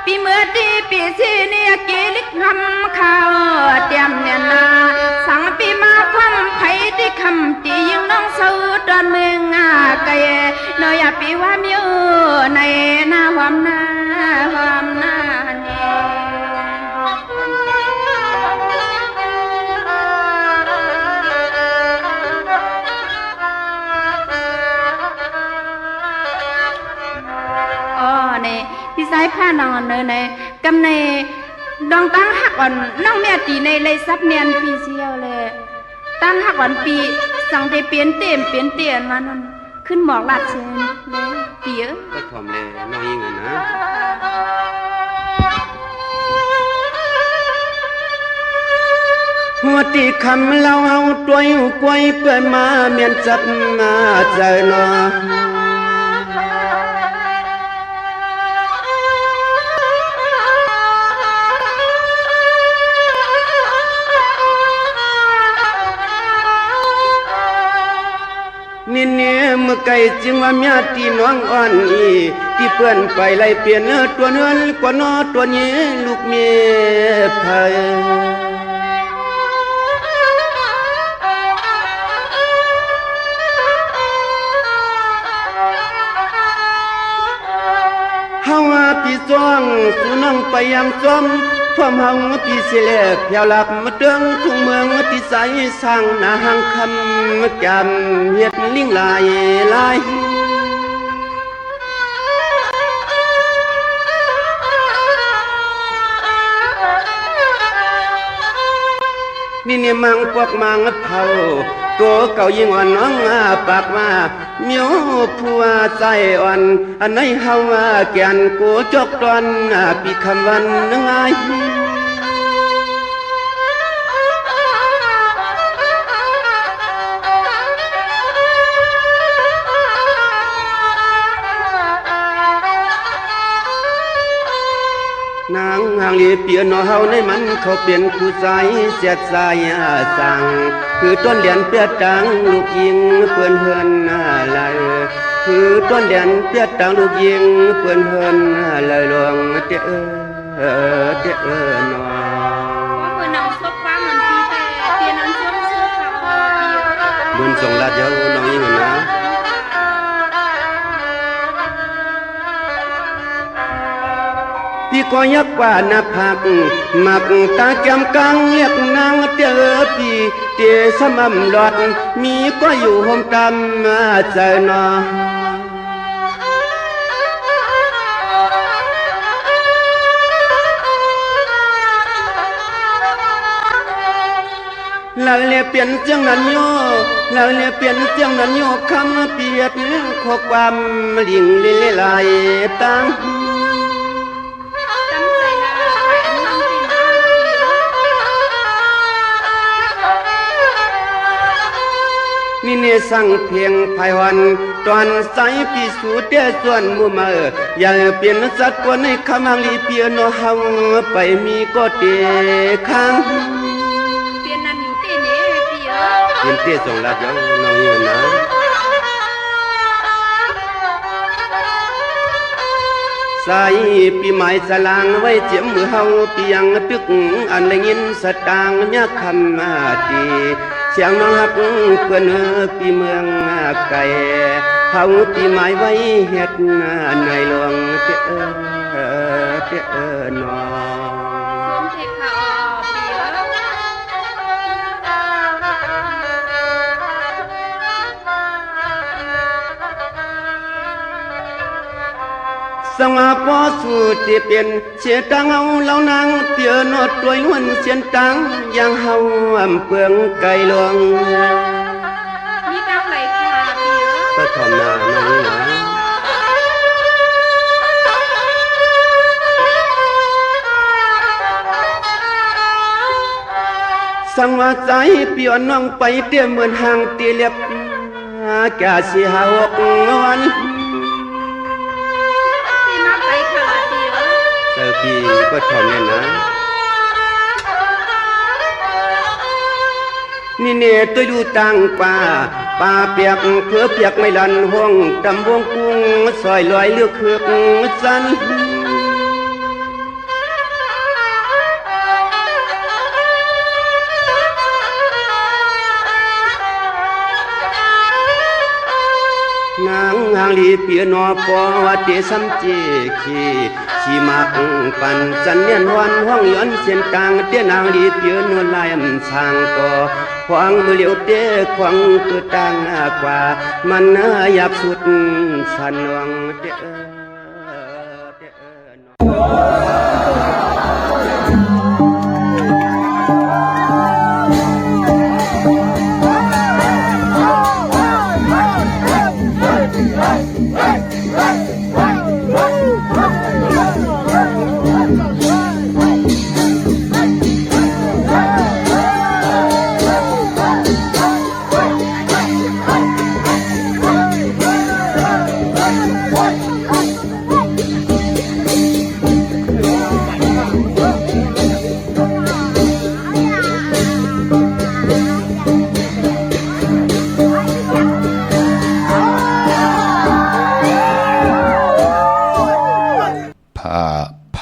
ปีเมื่อดีปีสีเนี่ยกีลิกคำข่าวเตรียมเนี่ยนาสั่งปีมาคำไผ่ที่คำตียิงน้องเสาดอนเมืองไกลน้อยปีว่ามีในหน้าความหน้าเนี่ยพี่สายผ้านอนเนในกำในดองตั้งหักอ่อนน้องแม่ตีในเลยซับเนียนพี่เชียวเลยตั้งหักอ่อนปีสั่งได้เปลี่ยนเต็มเปลี่ยนเตียนมานั่นขึ้นหมอกลาดเชนเลยปีเอ้ก็ถ่อมเลยน้องยิงนะหัวตีคำเล่าเอาตัวอยู่กวยเปิดมาเมียนจับมาใจนอนี่เนี่ยเมื่อไก่จึงว่าเมียที่น้องอ่อนอีที่เปื่อนไปไล่เปลี่ยนตัวเนื้อกว่านอตัวนี้ลูกเมียไผ่เฮาพี่จ้องสู่น้องไปยังจอมความเฮาพี่เสียแลกเพียวหลับมาเตืองทุ่งเมืองที่ใสสร้างหน้าหังคำจำเฮ็ดลิงลายนี่เนี่ยมังพวกมังเผาตัวเก่ายิ่งอ่อนน้องปากว่าเมียวผัวใจอ่อนอันไหนเฮาแก่นกูจกตอนปีคำวันนึงไงนางหางลีเปียนอเฮาในมันเขาเป็นผู้ใจเสียดสายสั่งคือต้นเดียนเปียตังลูกยิงเพื่อนเพื่อนอะไรคือต้นเดียนเปียตังลูกยิงเพื่อนเพื่อนอะไรลวงเตอเตอหนอเพื่อนเอาซบฟ้ามันพีแต่เตียนอันช่วงเสื้อเขาบุญส่งลาเจ้าน้องยิงนะพี่ก็ยักว่าหน้าผากหมักตาแก้มกังเรียกนางเตอพี่เตสมำหลอดมีก็อยู่ห่มตำใจนอเราเลียเปลี่ยนเจียงนั้นโยเราเลียเปลี่ยนเจียงนั้นโยคำเปียดขอความลิงเล่ลายตั้งนี่เนี่ยสั่งเพียงภายวันตอนใสพิสูจน์แต่ส่วนมือมาอย่าเปลี่ยนสัตว์คนในคำหังลีเปียโนเฮาไปมีก็เตะข้างเปลี่ยนนั่นอยู่ที่นี่เปลี่ยนเตะส่งลาเจ้าน้องอยู่นะใส่ปีใหม่สลางไว้เจียมมือเฮาเปียงตึกอันได้ยินสตางยักคำตีเสียงน้องฮักเพื่อนปีเมืองไก่เฮาปีใหม่ไว้เฮ็ดในหลวงเตอนอสงาพอสูที่เป็นเสียตังเอาเล่านางเปียนอดตัววันเสียนตังยังเฮาเปลืองไก่หลวงมีเก้าไหลค่ะเปียก็ทำนาน้องนะสังว่าใจเปียน้องไปเตี้ยเหมือนห่างตีเล็บแก่สิหาหกวันพี่ก็ทำเนี่ยนะนี่เนี่ยตัวอยู่ต่างป่าเปียกเพื่อเปียกไม่ลันห้องดำวงกุ้งซอยลอยเลือกเคือกสัน นางหางลีเปียนอปอวัดเตสัมเจขีชีมักปันจันเนียนวันห้องย้อนเส้นกลางเตี้ยนางลีเปียนวลายสางก่อควางมือเหลียวเต้ควางตัวต่างกว่ามันอยากสุดสันวังเต้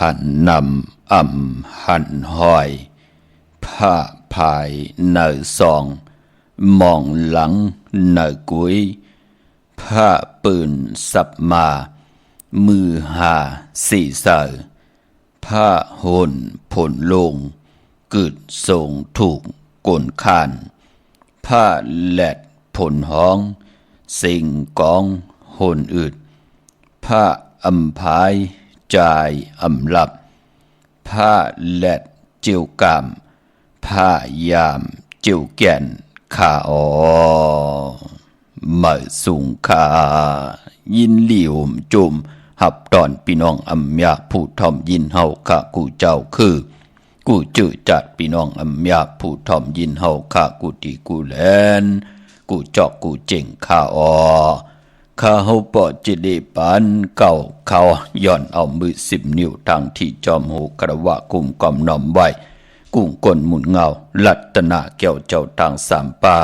ผันนำอ่ำหันหอยผ้าพายเนอซองมองหลังเนอกุยผ้าปืนสับมามือหาสี่เสอผ้าโหนผลลงกึดส่งถูกกลคานผ้าแหลดผลห้องสิ่งกองโหนอึดผ้าอำพายจ่ายอำลับผ้าแหลดเจียวกามผ้ายามเจียวแก่นขาอ๋อเมื่อสูงขายินเหลี่ยมจุมหับตอนพี่น้องอำยาผู้ทอมยินเฮาข้ากูเจ้าคือกูจื้อจัดพี่น้องอำยาผู้ทอมยินเฮาข้ากูตีกูแลนกูจอกกูเจ๋งขาอ๋อข้าเฮาปอจิเลปานเก่าเขาย่อนเอามือ10 นิ้วทางที่จอมหูกระวะกุมกอมน้อมไว้กุ้งก้นหมุนเงาลัตนาแก้วเจ้าทางสามป่า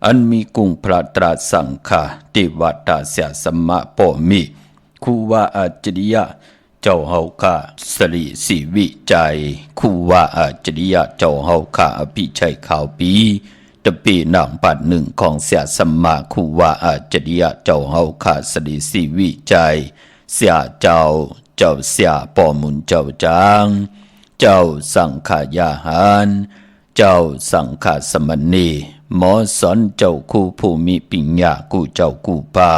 อันมีกุ้งพระตราสังฆาติวัตาเสียสมะปอมีคูว่าอาจริยะเจ้าเฮาข้าสริสีวิจัยคูว่าอาจริยะเจ้าเฮาข้าอภิชัยข่าวปีตะปีนางปัดหนึ่งของเสียสมมาคูว่าอาจริยะเจ้าเฮาข้าสริสีวิจัยเสียเจ้าเสียปอมุนเจ้าจางเจ้าสังขายาหารเจ้าสังฆสมณีหมอสอนเจ้าคู่ผู้มีปิญญากูเจ้ากูปา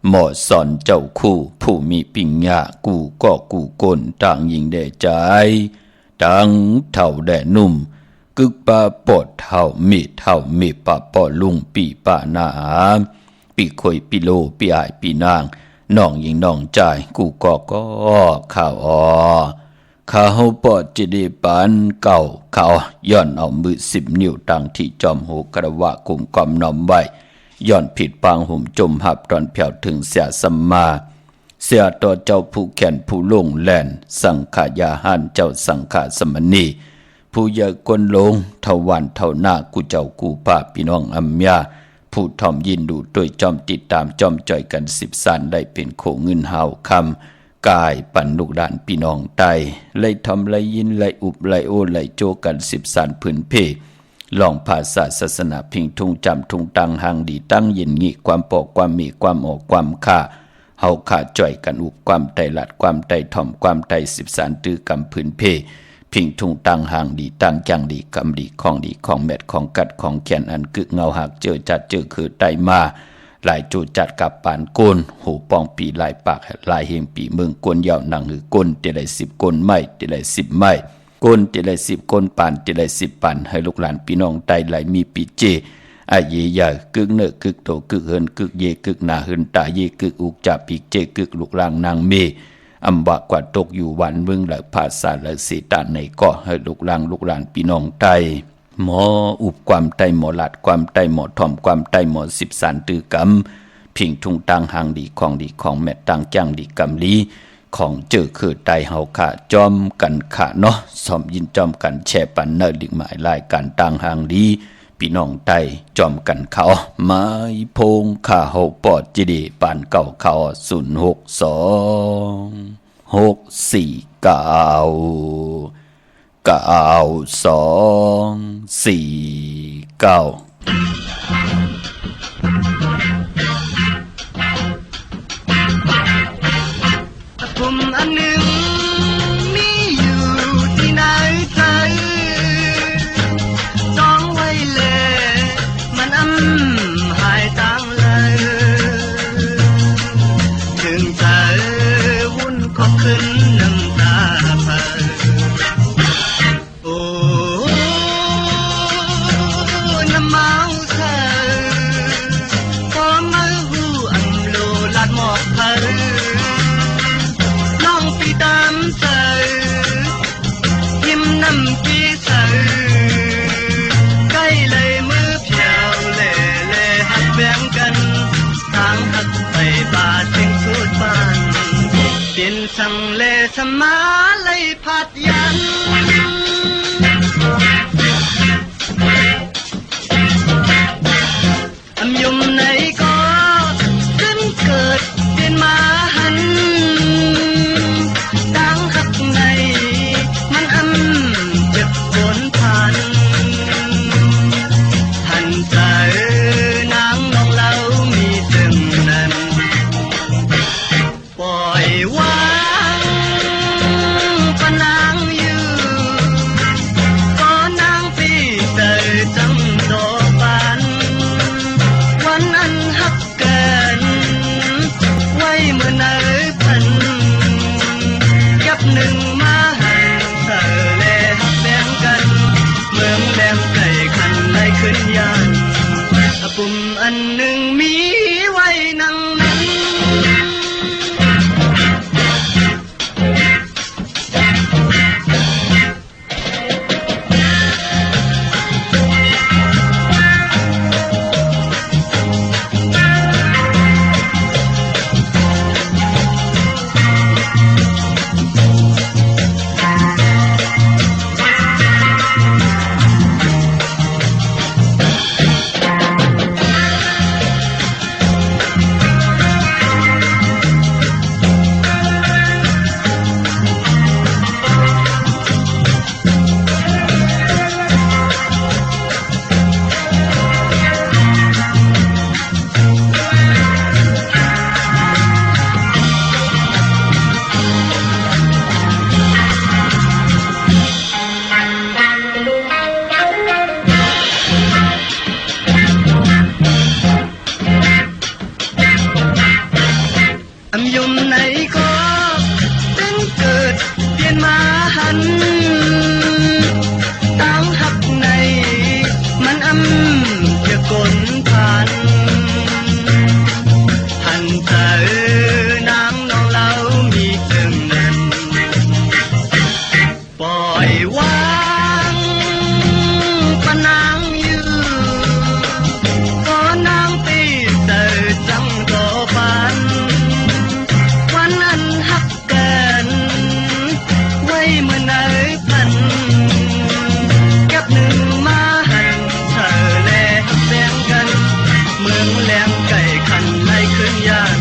หมอสอนเจ้าคู่ผู้มีปิญญากูก็กูกลต่างยิงได้ใจต่างเท่าแด่นุ่มกึกปาปอดเท่ามีปาปอลุงปีปานาปีคอยปีโลปีอายปีนางน้องยิงน้องใจกูก็ข่าวข้าเฮาปอดจิเดปานเก่าเขาย้อนเอามือ10 นิ้วตั้งที่จอมหูกระวะกุมกอมน้อมไว้ย้อนผิดปางหุ่มจมหับตอนแผ่วถึงเสียสัมมาเสียต่อเจ้าผู้แขนผู้ลงแล่นสังขายาหันเจ้าสังฆสมณีผู้เยอะกวนลงเท่าวันเท่าหน้ากูเจ้ากูป่าพี่น้องอัมยาผู้ทอมยินดูโดยจอมติดตามจอมจ่อยกัน10 สันได้เป็นโคเงินหาวคำกายปันลูกด่านพี่น้องไตไล่ทำไล่ยินไล่อุบไล่โอไล่โจกัน10 สันผืนเพลองภาษาศาสนาพิงทุงจำทุงตังหังดีตั้งยินงี้ความปอกความมีความออกความค่าเฮาขาจ่อยกันอุบความไตหลัดความไตถ่อมความไต10 สันตื้อกำผืนเพพิงทุงตังหังดีตั้งจังดีกำดีของเม็ดของกัดของแขนอันกึกเงาหักเจอจัดเจอคือไตมาหลายจูจัดกับปานก้นหูปองปีลายปากลายเฮงปีเมืองก้นยาวหนังหือก้นเตไล10 ก้นไม้เตไล10 ไม้ก้นเตไล10 ก้นปานเตไล10 ปานให้ลูกหลานพี่น้องไตไหลมีปีเจอาเยยากึกเนกึกโตกึกเฮินกึกเยกึกหนาเฮินตาเยกึกอุกจับปีเจกึกลูกลางนางเมอำบากว่าตกอยู่วันเมืองหลักภาษาหลักสีตานในก็ให้ลูกหลานพี่น้องไตหมออุบความไตหมอหลัดความไตหมอถ่อมความไตหมอ10 สันตื้อกำพิงทุงตังหางดีของแม่ตังจังดีกำลีของเจอคือไตเฮาขาจอมกันขาเนาะสอมยินจอมกันแช่ปันเนดิกหมายลายการตังหางดีพี่น้องไตจอมกันเขาไม้พงขาเฮาปอดจิดีปานเก่าเขา062 649 249 กันทางหักไปบาดถึงพูดบ้านเป็นสังเลสมาเลยพัดยันอำยมไหนก็ขึ้นเกิดเป็นมาหันดังหักในมันจะผลผ่านหันใจนางน้องเรามีตึงนั้นปล่อยวางปะนางอยู่ก็นางพี่เตยจังโตบานวันอันหักเกินไว้เมื่อไหนพันกับหนึ่งมาหันเธอแลหักแบ่งกันเมืองแหลมไก่คันได้ขึ้นยานปุ่มอันหนึ่งมีไว้นั่งนั้นอำยมไหนก็เป็นเกิดเปลี่ยนมาหันตั้งหักในมันจะกลผ่านหันเธอนางน้องเรามีตึงนั้นปล่อยวางปะนางอยู่ก็นางตีเตยจังโตบานวันนั้นหักเกินไว้เมื่อไหนพันกับหนึ่งมาหันเธอแลแบ่งกันเมืองแหลมไก่คันไล่ขึ้นยาน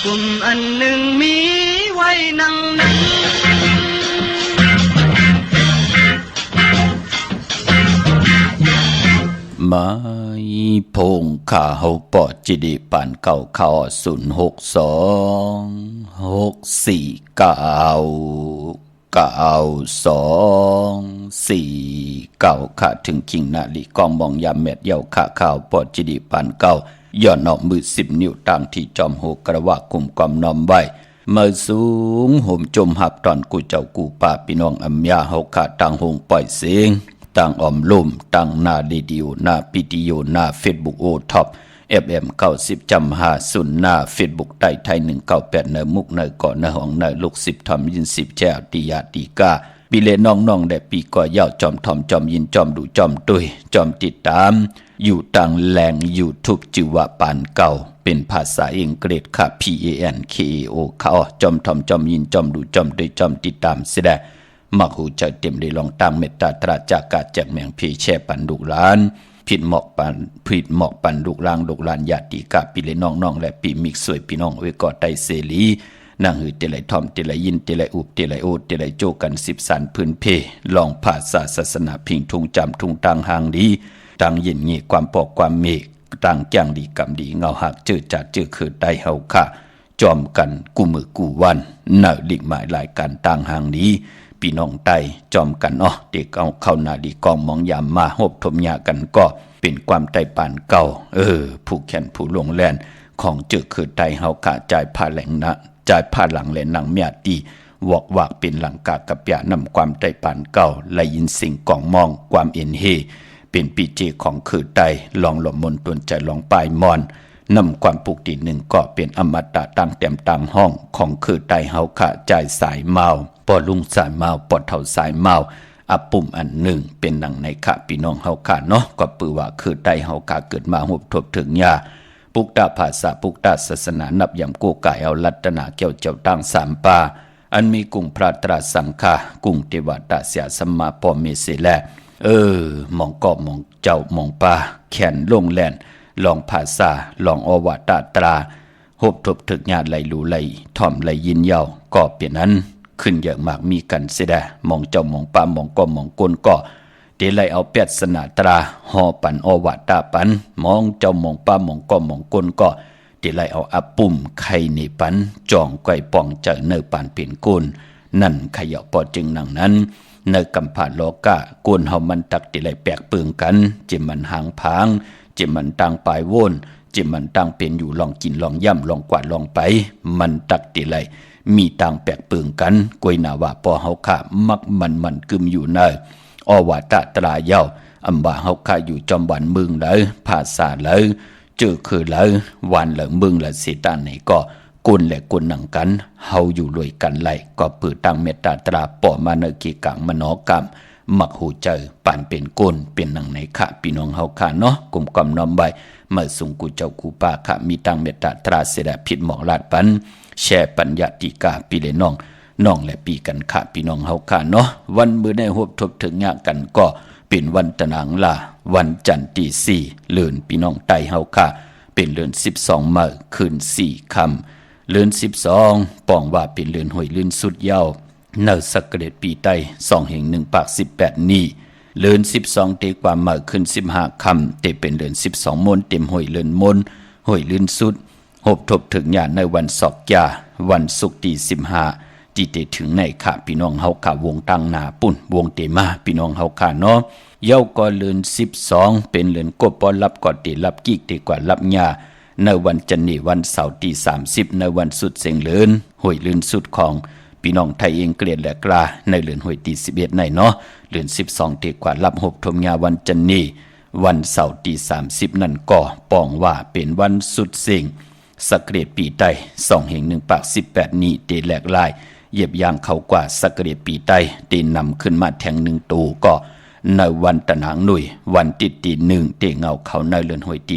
ปุ่มอันหนึ่งมีไว้นั่งนั้น ไม้พงขาเฮาปอดจิดีปานเก่าเขา06264924249ขาถึงคิงนาลีกองมองยามเม็ดเยาขาข่าวปอดจิดีปานเก่าย่อนออกมือ10 นิ้วต่างที่จอมโหกระวะกลุ่มกอมนอมไว้มือสูงห่มจมหับตอนกูเจ้ากูป่าพี่น้องอัมยาเฮาขาต่างหงปล่อยเสียงต่างออมลุ่มต่างหน้าเรดิโอหน้าพิธีโอหน้าเฟซบุ๊กโอท็อป FM 90.50หน้าเฟซบุ๊กไต้ไทย198เนมุกเนก่อเนห้องเนลูก10ทอมยิน10แจวตียาตีกาปีเลน้องๆได้ปีก่อยาวจอมทอมจอมยินจอมดูจอมตุยจอมติดตามอยู่ต่างแหล่ง YouTube จิวะปานเก่าเป็นภาษาอังกฤษค่ะ PANKAO เขาจอมทอมจอมยินจอมดูจอมตุยจอมติดตามเสดะมักหูใจเต็มได้ลองตั้งเมตตาตราจากกาแจกแมงพีแช่ปันดุล้านผิดหมอกปันลูกลางลูกหลานญาติกาปีเลน้องๆและปีมิกสวยพี่น้องไว้ก่อไตเสรีนางหือเตไลทอมเตไลยินเตไลอุบเตไลโอเตไลโจกัน10สันพื้นเพลองภาษาศาสนาพิงทุงจำทุงตังหางดีตังเย็นงี้ความปอกความเมฆตังแจ้งดีกำดีเงาหักเจอจัดเจอคือได้เฮาค่ะจอมกันกูมือกูวันเนอลิกหมายรายการตังหางดีพี่น้องไตจอมกันเด็กเอาเข้านาดีกองมองยามมาหบทมยากันก็เป็นความไตปานเก่าผู้แขนผู้ลงแลนของเจอคือไตเฮาขาจ่ายผ้าแหลงนะจ่ายผ้าหลังและหนังเมียตีวอกวากเป็นหลังกากับยานำความไตปานเก่าและยินสิ่งกองมองความเอ็นเฮเป็นปีเจของคือไตลองหลบมนตวนใจลองปลายมอนนำความปลุกตีหนึ่งก็เป็นอมตะตั้งเต็มตังห้องของคือไตเฮาขาจ่ายสายเมาปอลุงสายเมาปอดเท่าสายเมาอปุ่มอันหนึ่งเป็นดังในค่ะพี่น้องเฮาค่ะเนาะก็ปือว่าคือไตเฮาค่ะเกิดมาหุบทบถึงยา ปุกตาภาษาปุกตาศาสนานับยำกู้กายเอาลัตนาเกี่ยวเจ้าตั้งสามป่าอันมีกุ้งพระตราสังฆากุ้งเทวดาเสียสมมาปอเมเสแลมองกอบมองเจ้ามองป่าแขนลงแลนลองภาษาลองอวตาตราหบทบถึกญาติไหลรูไหลถ่อมไหลยินเยาก็เปลี่ยนนั้นขึ้นเยอะมากมีกันเสียดมองเจ้ามองป่ามองกอบมองกลก็เดลัยเอาเปียดสนาตราหอปันอวตาปันมองเจ้ามองป่ามองกอบมองกลก็เดลัยเอาอับปุ่มไข่ในปันจองไก่ป่องเจอเนอปานเปลี่ยนกุลนั่นขยะปอจึงหนังนั้นเนกำผ่านโลกะกวนเฮามันตักเดลัยแปลกเปลืองกันจิมันหางพางจิมันต่างปลายโวนจิมันต่างเป็นอยู่ลองกินลองย่ำลองกวาดลองไปมันตักเดลัยมีต่างแปลกเปลืองกันกวยนาว่าปอเฮาค่ะมักมันกึมอยู่เนออวตาตราเย้าอำว่าเฮาค่ะอยู่จอมวันมึงเลยภาษาเลยเจอคือเลยวันเลยมึงเลยสิตาไหนก็กุนและกุนหนังกันเฮาอยู่รวยกันไหลก็ปือตั้งเมตตาตราปอมาเนกีกังมโนกรรมมักหูเจอปานเป็นกุนเป็นหนังไหนค่ะพี่น้องเฮาค่ะเนาะกลุ่มกำน้อมใบเมื่อสุงกูเจ้ากูป้าค่ะมีตั้งเมตตาตราเสด็จผิดหมอกลาดปันแช่ปัญญาติกาปีเลน้องและปีกันค่ะพี่น้องเฮาค่ะเนาะวันมื้อได้ฮบทบถึงยากกันก็เป็นวันตะนางลาวันจันทร์ที่4เดือนพี่น้องไตเฮาค่ะเป็นเดือน12มื้อคืน4ค่ำเดือน12ป้องว่าเป็นเดือนห้วยเดือนสุดยาวเนสักเกตปีไต2แห่ง1ปาก18นี้เดือน12เตกว่ามื้อคืน15ค่ำเตเป็นเดือน12มนเต็มห้วยเดือนมนห้วยเดือนสุดฮบทบถึงญาในวันศอกยาวันศุกร์ที่15ที่เตถึงในค่ะพี่น้องเฮาค่ะวงตั้งหนาปุ่นวงเตมาพี่น้องเฮาค่ะเนาะเย้าก็เลือน12เป็นเลือนกบปอรับกอดเตรับกิกเตกว่ารับญาในวันจันทร์วันเสาร์ที่30ในวันสุดเสงเลือนห้วยเลือนสุดของพี่น้องไทยเองเกลียดและกลาในเลือนห้วยที่11ในเนาะเลือน12เตกว่ารับหบทมญาวันจันทร์วันเสาร์ที่30นั่นก็ป้องว่าเป็นวันสุดเสงสักเกตปีไต2แห่ง1ปาก18นี้เตแหลกลายเหยียบย่างเขากว่าสักเกตปีไตเตนำขึ้นมาแทง1ตูก็ในวันตะนางหนุ่ยวันติดตี1เตเงาเขาในเรือนห้วยตี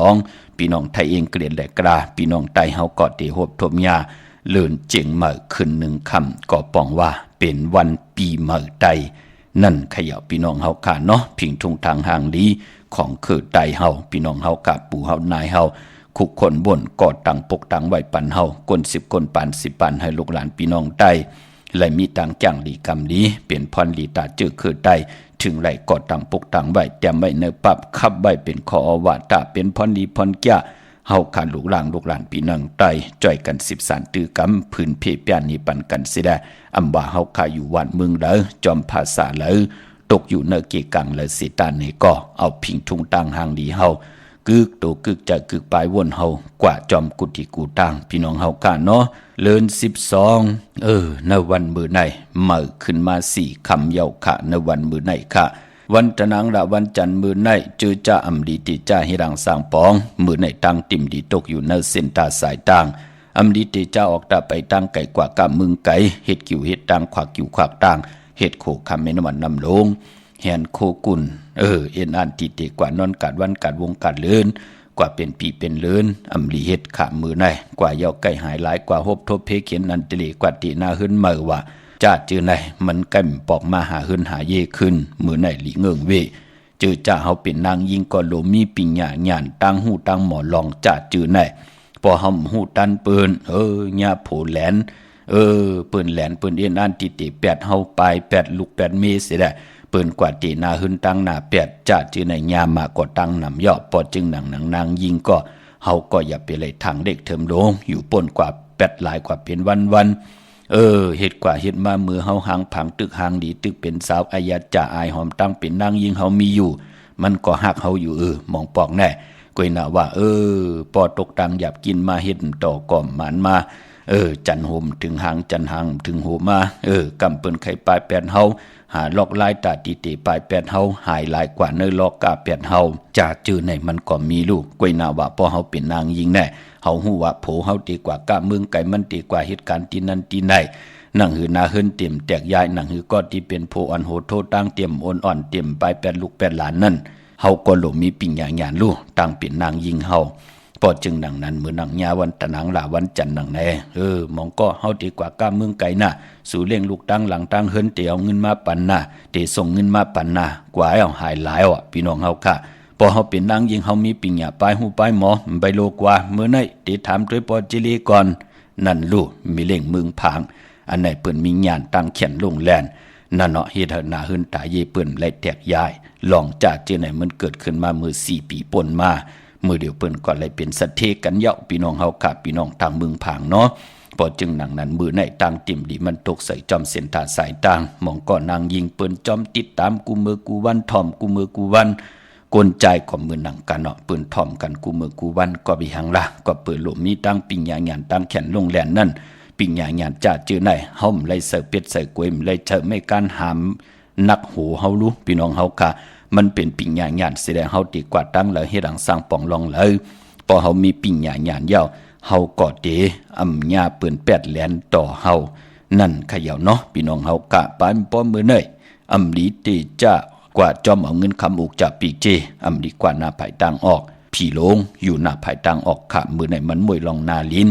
12พี่น้องไทยเองเกลียดและกราพี่น้องไตเฮาก็เตโหบทมยาเลื่อนเจียงมื้อขึ้น1ค่ำก็ป้องว่าเป็นวันปีมื้อไตนั่นขยะพี่น้องเฮาค่ะเนาะพิงทุงทางห่างลีของคือไตเฮาพี่น้องเฮากะปู่เฮานายเฮาคุกคนบ่นกอดตังปกตังไว้ปันเฮาคน10คนปัน10ปันให้ลูกหลานพี่น้องไตและมีตังจังลีกำลีเป็นพรลีตาจื้อคือไตถึงไหลกอดตังปกตังไว้แต้มไว้ในปับคับไว้เป็นขอวาตะเป็นพรลีพรแก่เฮาขาลูกหลานพี่น้องไตจ่อยกัน10สารตื้อกำพื้นเพเปียนนี้ปันกันสิได้อำว่าเฮาขาอยู่วันเมืองเลยจอมภาษาเลยตกอยู่เนเกกังเลยสิตานี่ก็เอาพิงทุงตังหางลีเฮากึกโตกึกจะกึกปลายวนเฮากว่าจอมกุฏิกูตังพี่น้องเฮาค่ะเนาะเลิน12ในวันมื้อไหนมื้อขึ้นมา4ค่ำเยาค่ะในวันมื้อไหนค่ะวันตะนางละวันจันทร์มื้อไหนจื้อจ้าอำลีติจ้าฮิรังสร้างปองมื้อไหนตั้งติ่มดีตกอยู่ในเส้นตาสายต่างอำลีติจ้าออกตาไปตั้งไก่กว่ากะมึงไก่เฮ็ดกิ่วเฮ็ดตังขวากกิ่วขวากตังเฮ็ดโคคำแม่นวันนำลงแหนโคกุนเอ็นอันติเตกว่านอนกัดวันกัดวงกัดเลือนกว่าเป็นปีเป็นเลือนอำลีเฮ็ดขามือในกว่าเยาไก่หายหลายกว่าฮบทบเพเขียนอันติเลกว่าตีหน้าหึ้นมือว่าจ้าจื้อในมันแก่มปอกมาหาหึ้นหาเยขึ้นมือในหลีเงิงเวจื้อจ้าเฮาเป็นนางยิงก็โลมีปิญญาญาณตั้งหูตั้งหมอลองจ้าจื้อในพอเฮาหูตันเปิ้นญาโผแหลนเปิ้นแหลนเปิ้นเอ็นอันติเต8เฮาปลาย8ลูก8เมสิได้เปิ้นกว่าตีนาหึ้นตั้งหน้า8จ้าจื้อในยามมาก็ตั้งนำย่อปอจึงหนังนางยิงก็เฮาก็อย่าไปเลยทางเด็กเทิมลงอยู่ป่นกว่า8หลายกว่าเป็นวันเฮ็ดกว่าเฮ็ดมามือเฮาหางผังตึกหางดีตึกเป็นสาวอายาจ่าอายหอมตั้งเป็นนางยิงเฮามีอยู่มันก็ฮักเฮาอยู่มองปอกแน่กวยน่ะว่าปอตกตังหยับกินมาเฮ็ดต่อก่อมหมานมาจันโหมถึงหางจันหางถึงโหมากำเปิ้นไข่ปลาย8เฮาหาลอกลายตาติเตปลาย8เฮาหายหลายกว่าเนลอกกา8เฮาจ่าจื้อในมันก็มีลูกกวยน่ะว่าพอเฮาเป็นนางยิงแน่เฮาฮู้ว่าโผเฮาดีกว่ากะเมืองไก่มันดีกว่าเหตุการณ์ที่นั้นที่ไหนนั่งหือนาเฮินเต็มแตกยายนั่งหือก็ที่เป็นโพอันโหโทตั้งเต็มอ่อนเต็มปลาย8ลูก8หลานนั่นเฮาก็หลมีปิ่งหยาญาณลูกตั้งเป็นนางยิงเฮา ปอจึงดังนั้นมือหนังยาวันตะหนังลาวันจันทร์หนังแน่มองก็เฮาดีกว่าก้าเมืองไกลน่ะสู่เลี้ยงลูกตั้งหลังตั้งเฮิรนเตียวเงินมาปันน่ะเตส่งเงินมาปันน่ะกว่าเอาหายหลายพี่น้องเฮาค่ะพอเฮาเป็นนางยิงเฮามีปิญญาปลายหูปลายหมอใบโลกว่ามื้อไหนเตถามด้วยปอจิลีก่อนนั่นลูกมีเล่งเมืองผางอันไหนเปิ้นมีญาณตั้งเขียนลงแลนนั่นเนาะเฮ็ดให้หน้าเฮิรนตาเยเปิ้นไล่แตกย้ายลองจากเจไหนมันเกิดขึ้นมามื้อ4ปีป่นมามื้อเดียวเปิ้นก็เลยเป็นสัตเทกันเยาะพี่น้องเฮาค่ะพี่น้องทางเมืองผางเนาะพอจึงหนังนั้นมือในต่างติ่มดีมันตกใส่จอมเส้นทางสายต่างมองก่อนนางยิงเปิ้นจอมติดตามกูมือกูวันถ่อมกูมือกูวันกลใจของมือหนังกันเนาะเปิ้นถ่อมกันกูมือกูวันก็บิหังละก็เปิดหลุมมีตั้งปิญญาญาณตั้งแขนลงแหลนนั่นปิญญาญาณจ่าจื้อไหนเฮาไล่เสิร์ฟเป็ดใส่กวยไล่เชิไม่การหามนักหูเฮารู้พี่น้องเฮาค่ะมันเป็นปิญญาญาณแสดงเฮาดีกว่าตั้งแล้วเฮ็ดหังสร้างปองลองเลยพอเฮามีปิญญาญาณยาวเฮาก็เดอำญาเปิ้นแปดแหลนต่อเฮานั่นขยาวเนาะพี่น้องเฮากะปานป้อมมือเนยอำลีเตจ้ากว่าจอมเอาเงินคำอุกจากปีเจอำลีกว่าหน้าภายต่างออกพี่ลงอยู่หน้าภายต่างออกขะมือไหนมันมวยลองนาลิน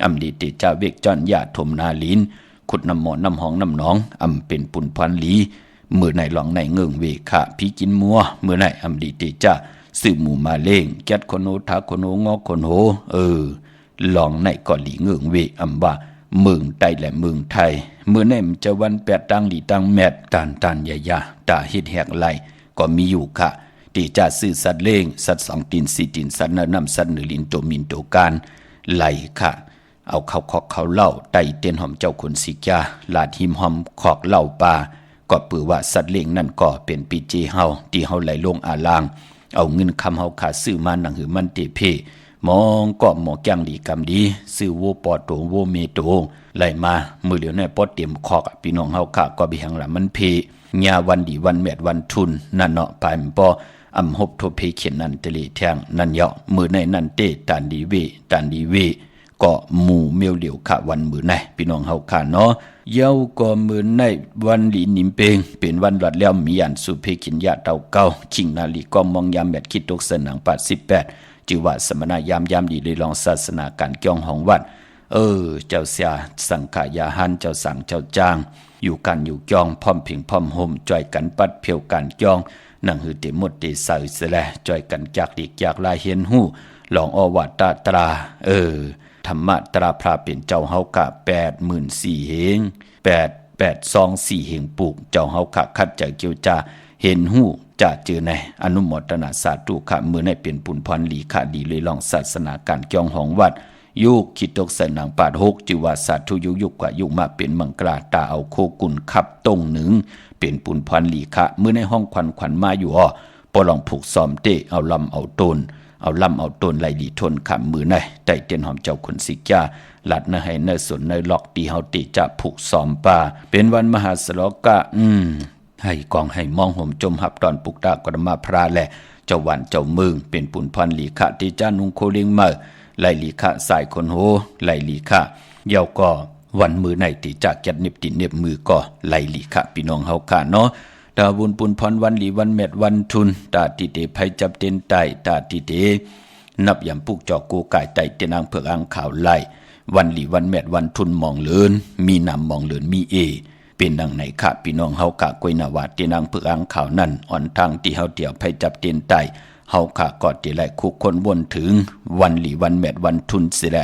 อำลีเตจ้าเวกจอนยาถมนาลินขุดน้ำหมอน้ำหองน้ำหนองอำเป็นปุ่นพันหลีมือไหนลองในเงิงเวขะพี่กินมัวมือไหนอำลีเตจ้าซื้อหมูมาเล่งแก๊ดคนโนทาคนโนงอคนโหลองในก่อหลีเงืองเวอำว่าเมืองไต้และเมืองไทยเมื่อในมันจะวันแปดตังหลีตังแมดตานยาตาเฮ็ดแหกไหลก็มีอยู่ค่ะที่จะซื้อสัตว์เล้งสัตว์สองตีนสี่ตีนสัตว์น้ำสัตว์หรือลินโตมินโตการไหลค่ะเอาเขาคอกเขาเล่าไต่เตียนหอมเจ้าคนสิกาลาดหิมหอมคอกเล่าปลาก็ปือว่าสัตว์เล้งนั่นก็เป็นปีเจเฮาที่เฮาไหลลงอาลางเอาเงินคำเฮาขาซื้อมาหนังหือมันเตเพมองก็หมอแกงดีกำดีซื้อโวปอโตโวเมโตไหลมามือเหลียวในปอดเตรียมคอกพี่น้องเฮาค่ะก็บิหังละมันเพญาวันดีวันแมดวันทุนนั่นเนาะปายปออำหบโทเพเขียนนั่นตะลีแทงนั่นเหยาะมือในนั่นเตตานดีเวก็หมู่เมียวเหลียวค่ะวันมือในพี่น้องเฮาค่ะเนาะเย้าก็มือในวันหลีนิมเปงเป็นวันหลัดแล้วมีอันสุเพขินยาเต่าเก่าชิงนาลีก็มองยามแมดคิดตกเสนัง88จือว่าสมณะยามดีเลยลองศาสนาการเกี่ยงของวัดเจ้าเสียสังขายาหันเจ้าสั่งเจ้าจ้างอยู่กันอยู่จองพร้อมพิงพร้อมห่มจ่อยกันปัดเพียวกันจองนั่งหือเตหมดเตใส่เสแลจ่อยกันจากดีจากลายเฮียนหู้ลองอวาตตราธรรมะตราพระเป็นเจ้าเฮากะ84,000เหง882,4เหงปลูกเจ้าเฮากะคัดใจเกี่ยวจ้าเห็นหู้จะเจอในอนุโมทนาสาธุค่ะมือในเป็นปุนพรหลีค่ะดีเลยลองศาสนาการเกี่ยงของวัดยุคคิดตกใส่หนัง86จือว่าสาธุยุกว่ายุมาเป็นมังกราตาเอาโคกุลขับตรงหนึ่งเป็นปุนพรหลีค่ะมือในห้องขวัญมาอยู่ปอลองผูกซ้อมเตเอาลำเอาต้นไหลหลีทนค่ะมือในไต่เตียนหอมเจ้าคนสิกาลัดนะให้เนสนในล็อกตีเฮาติจะผูกซ้อมป่าเป็นวันมหาสลกะให้กองให้มองห่มจมหับตอนปุกตากรมาพระและเจ้าวันเจ้าเมืองเป็นปุนพันหลีขะที่จ้านุงโคเลียงเมื่อไหลหลีขะสายคนโหไหลหลีขะเยาก็วันมือในที่จากจัดเน็บติเน็บมือก็ไหลหลีขะพี่น้องเฮาค่ะเนาะตาบุญปุนพรวันหลีวันแมดวันทุนตาติเตไผจับเต็นไตตาติเตนับยำปุกจอกกูกายไตเตนางเผือกอังข่าวไหลวันหลีวันแมดวันทุนมองเลินมีนำมองเลินมีเป็นดังไหนค่ะพี่น้องเฮากะกวยนาวาเตนางเผือกอังข่าวนั่นอ่อนทางที่เฮาเดี่ยวไผจับเต็นไตเฮากะกอดที่ไหลคุกคนวนถึงวันหลีวันแมดวันทุนสิแล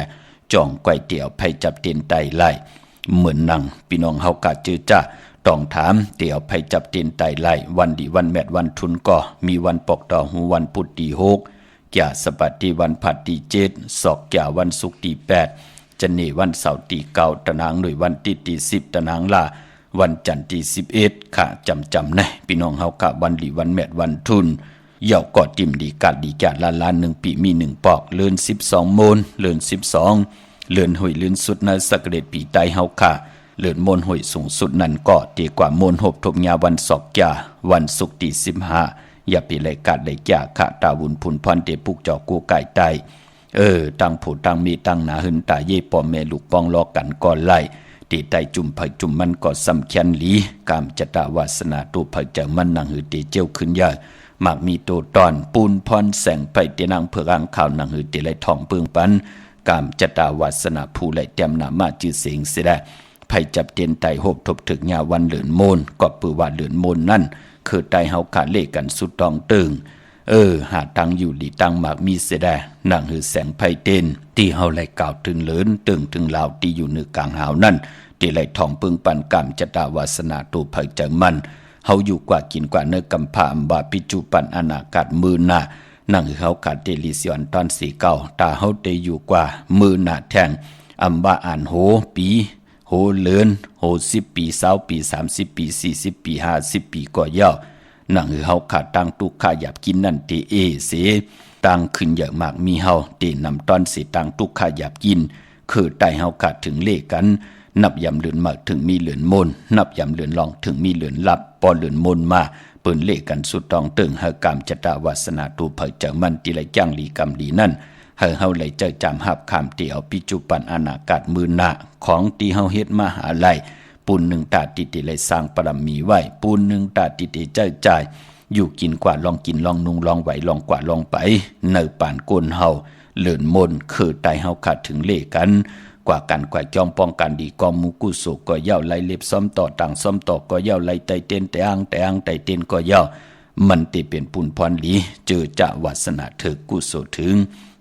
จ่องก้อยเดี่ยวไผจับเต็นไตไหลเหมือนนังพี่น้องเฮากะจื้อจ้าต้องถามเดี๋ยวไผจับเต็นไตไหลวันดีวันแมดวันทุนก็มีวันปกต่อหูวันพุธที่6จ่าสปัตติวันผัดที่7ศอกจ่าวันศุกร์ที่8จันนี่วันเสาร์ที่9ตะนางหน่วยวันที่10ตะนางลาวันจันทร์ที่11ค่ะจำนะพี่น้องเฮากะวันหลีวันแมดวันทุนเหย่าก็ติ่มดีกัดดีจัดล้าน1ปีมี1ปอกเลือน12โมนเลือน12เลือนหอยเลือนสุดในสักเดชปีไตเฮาค่ะเลือนมนหวยสูงสุดนั้นก็ตีกว่ามนหบทบยาวันศอกยาวันศุกร์ที่15อย่าปีไหลกัดไหลยาขะตาวุนพุนพรเตปุกจอกกูไก่ไตตั้งผู้ตั้งมีตั้งหนาหึนตาเย่ปอมแม่ลูกปองรอกันก่อนไล่ตีไตจุ่มไผจุ่มมันก็สำคัญหลีกามจตาวาสนาตูไผจังมันนังหือตีเจ้าขึ้นยา มักมีโตตอนปูนพรแสงไปเตนังเพื่ออ่างข่าวหนังหือเตไลทองเปิงปันกามจตาวาสนาผู้ไหลเต็มหนามาจือเสียงเสียได้ไผจับเตียนไตโหบทบถึกยาวันเหลือนโมนก็ปือว่าเหลือนโมนนั่นคือไตเฮาขาเลกันสุดตองตึงหาตังอยู่ดีตังมากมีเสียได้หนังหือแสงไผเต้นที่เฮาไหลกล่าวถึงเหลือนตึงถึงลาวที่อยู่นึกกลางหาวนั่นเตไลทองเปิงปันกามจตาวาสนาตูไผจังมันเฮาอยู่กว่ากินกว่าเนื้อกำพาอัมบาปิจุปันอนาคตมือหน้านั่งเฮาขาดเตลิเซียนตอนสีเก่าตาเฮาเตอยู่กว่ามือหน้าแทงอัมบาอ่านโหปีโหเลือนโห10 ปี20 ปี30 ปี40 ปี50 ปีก็ย่อนั่งเฮาขาดตังตุกขาหยับกินนั่นเตเสตังขึ้นเยอะมากมีเฮาเตนำตอนสิตังตุกขาหยับกินคือไตเฮาขาดถึงเลขกันนับยำเหลือนมากถึงมีเหลือนมนนับยำเหลือนลองถึงมีเหลือนลับปอเหลือนมนมาเปิ้นเลขกันสุดตองตึงเฮากามจตาวาสนาตูเผยจังมันติไลจ้างลีกรรมดีนั่นเฮาเลยเจอจำหับคำเตียวปิจุปันอนาคตมือหน้าของตีเฮาเฮ็ดมาหาไลปูนหนึ่งตาติติเลยสร้างปรมีไว้ปูนหนึ่งตาติติเจ้าจ่ายอยู่กินกว่าลองกินลองนุงลองไหวลองกว่าลองไปเนื้อป่านก้นเฮาเหลือนมนคือไตเฮาขาดถึงเลขกันกว่ากันกว่าจอมป้องกันดีกอมูกุโสก็เย่าไล่เล็บซ้อมต่อต่างซ้อมต่อก็เย่าไล่ไตเต้นแต่อังไตเต้นก็เย่ามันติเป็นปุนพรหลีเจอจะวาสนาเถิกกุโสถึง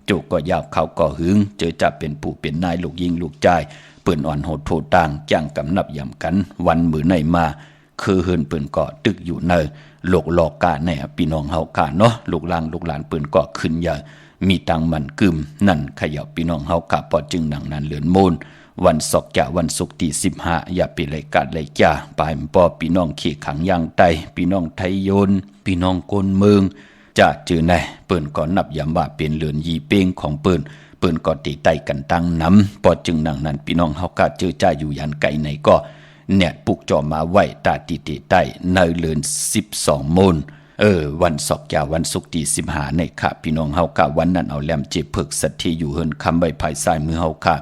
โจก็ยาวเขาก็หึงเจอจะเป็นผู้เป็นนายลูกยิงลูกจ่ายเปิ้นอ่อนโหดโทต่างจ้างกำนับยำกันวันมือในมาคือเฮินเปิ้นก็ตึกอยู่เนอโลกลอกกาแน่พี่น้องเฮากาเนาะลูกหลานเปิ้นก็ขึ้นใหญ่มีตังมันกึมนั่นขยับพี่น้องเฮากะปอจึงหนังนั้นเหลือนโมนวันศอกจะวันศุกร์ที่15อย่าไปเลยกัดเลยจ้าปายปอพี่น้องขี้ขังย่างไตพี่น้องไทยโยนพี่น้องกนเมืองจะจือไหนเปิ้นก็นับยามว่าเป็นเหลือนยีเป้งของเปิ้นก็ตีไตกันตั้งน้ำปอจึงหนังนั้นพี่น้องเฮากะเจอจ้าอยู่ยันไกลไหนก็เนี่ยปุกจอมาไว้ตาติติไตในเหลือน12โมนวันศอกยาวันศุกร์ที่15ในค่ะพี่น้องเฮากะวันนั้นเอาแหลมเจ็บเพิกสัตที่อยู่เฮินคำไว้ภายซ้ายมือเฮาค่ะ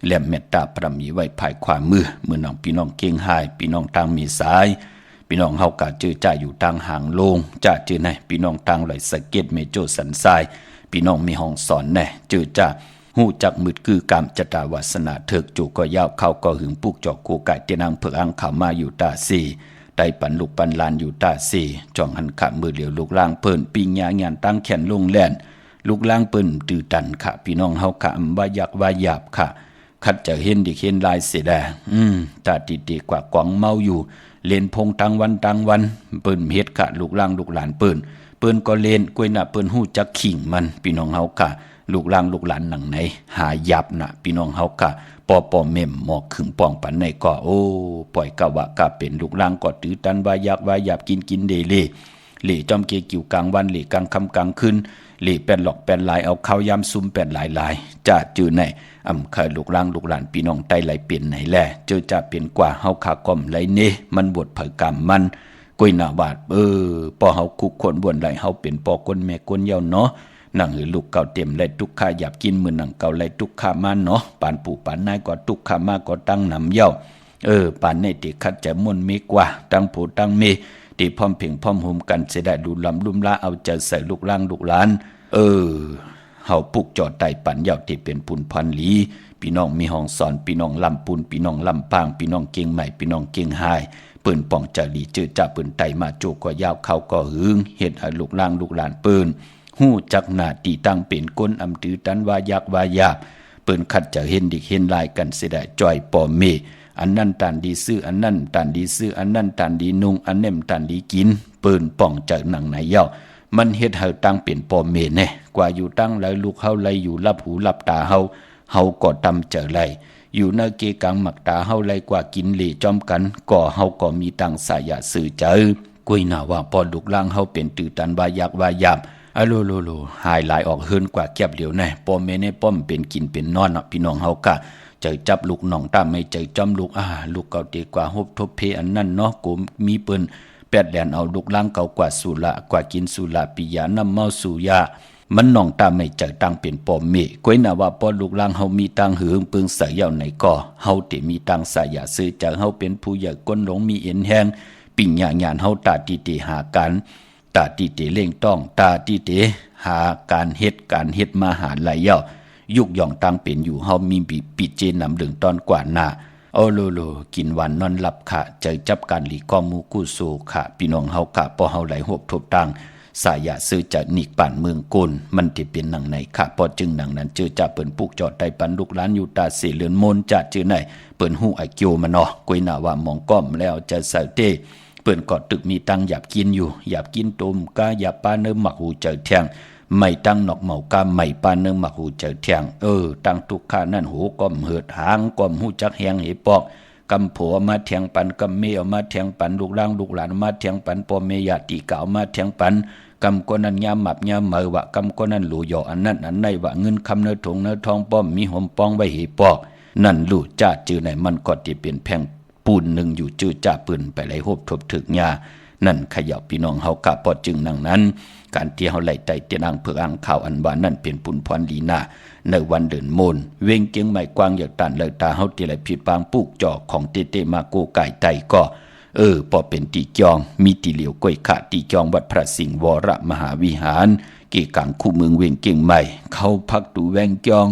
แหลมเมตตาพระมีไว้ภายขวามือน้องพี่น้องเก่งหายพี่น้องทางมีซ้ายพี่น้องเฮากะเจอจ่าอยู่ทางหางโลงจ่าเจอไหนพี่น้องทางไหลสะเก็ดเมโจสันทรายพี่น้องมีห้องสอนแน่เจอจ่าหู้จักมืดคือกามจตาวาสนาเถิกจูก็ยาวเข้าก็หึงปุกจอกกูไก่เตนังเพิกอังขามาอยู่ตาสีไตปันลูกปันลานอยู่ตาสีจ่องหันขามือเหลียวลูกล่างเปิ้นปิงยางานตั้งแขนลงแล่นลูกล่างเปิ้นตื่ตันค่ะพี่น้องเฮาค่ะว่าอยากว่าหยาบค่ะคัดจะเห็นดิเห็นลายเสียแดตาติกว่ากวางเมาอยู่เล่นพงตั้งวันเปิ้นเฮ็ดค่ะลูกล่างลูกหลานเปิ้นก็เล่นกล้วยน่ะเปิ้นฮู้จักขิงมันพี่น้องเฮาค่ะลูกล่างลูกหลานหนังไหนหายับน่ะพี่น้องเฮาค่ะปอเม่มหมอกขึงป่องปันในก็โอ้ปล่อยกะวะกะเป็นลูกล่างก็ตื้อตันว่าอยากว่าหยาบกินเดเล่จอมเกกิ่วกลางวันเล่กลางค่ำกลางคืนเล่แป้นหลอกแป้นลายเอาข้าวยำซุ่มแป้นหลายจะจื้อไหนเคยลูกล่างลูกหลานพี่น้องไตไหลเปลี่ยนไหนแลเจอจะเป็นกว่าเฮาขาก้อมไหลเนมันบวชเผยกรรมมันกุ้ยหน้าบาดปอเฮาคุกคนบ่นไหลเฮาเป็นปอคนแม่คนเยาเนาะนั่งหือลูกเก่าเต็มไหลทุกข้าหยับกินมือหนังเก่าไหลทุกข้ามาเนาะปานปู่ปานนายก็ทุกข้ามาก็ตั้งนำเย้าปานในติคัดจะม่วนมีกว่าตั้งผู้ตั้งเมติพร้อมเพ่งพร้อมหุมกันเสียได้ดูลำลุ่มละเอาใจใส่ลูกล่างลูกหลานเฮาปุกจอดไต่ปันเย้าที่เป็นปุนพันหลีพี่น้องมีห้องสอนพี่น้องลำปุนพี่น้องลำปางพี่น้องเก่งใหม่พี่น้องเก่งหายเปิ้นป่องจะหลีเจอจ่าเปิ้นไตมาโจก็ยาวเข้าก็หึงเฮ็ดให้ลูกล่างลูกหลานเปิ้นหู้จักหน้าที่ตั้งเป็นก้นอำตือตันว่ายักว่าหยาบเปิ้นคัดจะเห็นดิเห็นลายกันเสียได้จ่อยปอเมอันนั้นตันดีซื้ออันนั้นตันดีซื้ออันนั้นตันดีนุงอันเน่มตันดีกินเปิ้นป่องจากหนังไหนเย้ามันเฮ็ดให้ตั้งเป็นปอเมแน่กว่าอยู่ตั้งแล้วลูกเฮาไลอยู่รับหูรับตาเฮาก็ตำเจอไลอยู่ในเกกังหมักตาเฮาไลกว่ากินเหล่จอมกันก็เฮาก็มีตังสายะสื่อเจอกุ้ยหน้าว่าพอลูกล่างเฮาเป็นตื่อตันว่ายักว่าหยาบโลหายหลายออกเฮินกว่าแก็บเหลียวแน่ปอมเมในป้อมเป็นกินเป็นนอนเนาะพี่น้องเฮากะใจจับลูกน้องตามไม่ใจจอมลูกลูกเก่าตีกว่าฮบทบเพอันนั้นเนาะกูมีเปิ้นแปดแลนเอาลูกล่างเก่ากว่าสุละกว่ากินสุละปิยาน้ำเมาสุยามันน้องตามไม่ใจตั้งเป็นปอมเมก้อยน่ะว่าปอลูกล่างเฮามีตังหือปึงใส่เย่าไหนก็เฮาติมีตังสายาซื้อจากเฮาเป็นผู้ใหญ่ก้นหลงมีเอ็นแห้งปิ่งญาญานเฮาตาติหากัน ตาที่เตเล่งต้องตาที่เตหาการเฮ็ดมาหาหลายเย้ายุกย่องตั้งเป็นอยู่เฮามีปีเจนำดึงตอนกว่าหน้าโอโลโลกินวันนอนหลับค่ะใจจับการหลีกอมูกู้สู่ค่ะพี่น้องเฮาค่ะพอเฮาไหลหบทบตังสายะซื้อจะนิกป่านเมืองกุลมันที่เป็นหนังไหนค่ะพอจึงหนังนั้นเจอจะเปิ้นปุกจอดได้ปันลูกหลานอยู่ตาเสเลือนมนจะจื้อไหนเปิ้นฮู้ไอเกียวมาเนาะกุยหน้าว่ามองก้อมแล้วจะใส่เต้เปิ้นก็ตึกมีตังหยับกินอยู่หยับกินต้มกาหยับปลาเนื้อหมักหูเจอแทงไม่ตั้งนอกเหมากาไม่ปลาเนื้อหมักหูเจอแทงตั้งทุกข้านั่นหูก้อมเหิดหางก้อมหูจักแหงเหปอกกำผัวมาแทงปันกำเมียมาแทงปันลูกหลานมาแทงปันพ่อแม่ญาติเก่ามาแทงปันกำก้นนั้นยามหมับยามเหมอวะกำก้นนั้นหลู่หยออันนั้นอันในวะเงินคำเนื้อถงเนื้อทองป้อมมีหอมปองไว้เหปอกนั่นลู่จ้าจื้อไหนมันก็ที่เป็นแพงปูนหนึ่งอยู่จื้อจ้าปืนไปไหลโหบทบถึกยานั่นขยับพี่น้องเฮากะปอจึงนั่งนั้นการที่เฮาไหลไตเตียนางเพื่ออ่างข่าวอันว่านั่นเป็นปุนพรลีนาในวันเดินโมนเวงเกียงใหม่กว้างอยากตันเลยตาเฮาที่ไหลผิดปางปุกจอกของเตเตมาโกไก่ไตก็พอเป็นตีจองมีตีเหลียวก้อยขาตีจองวัดพระสิงห์วรมหาวิหารเกี่กังคู่เมืองเวงเกียงใหม่เข้าพักดูแวงจอง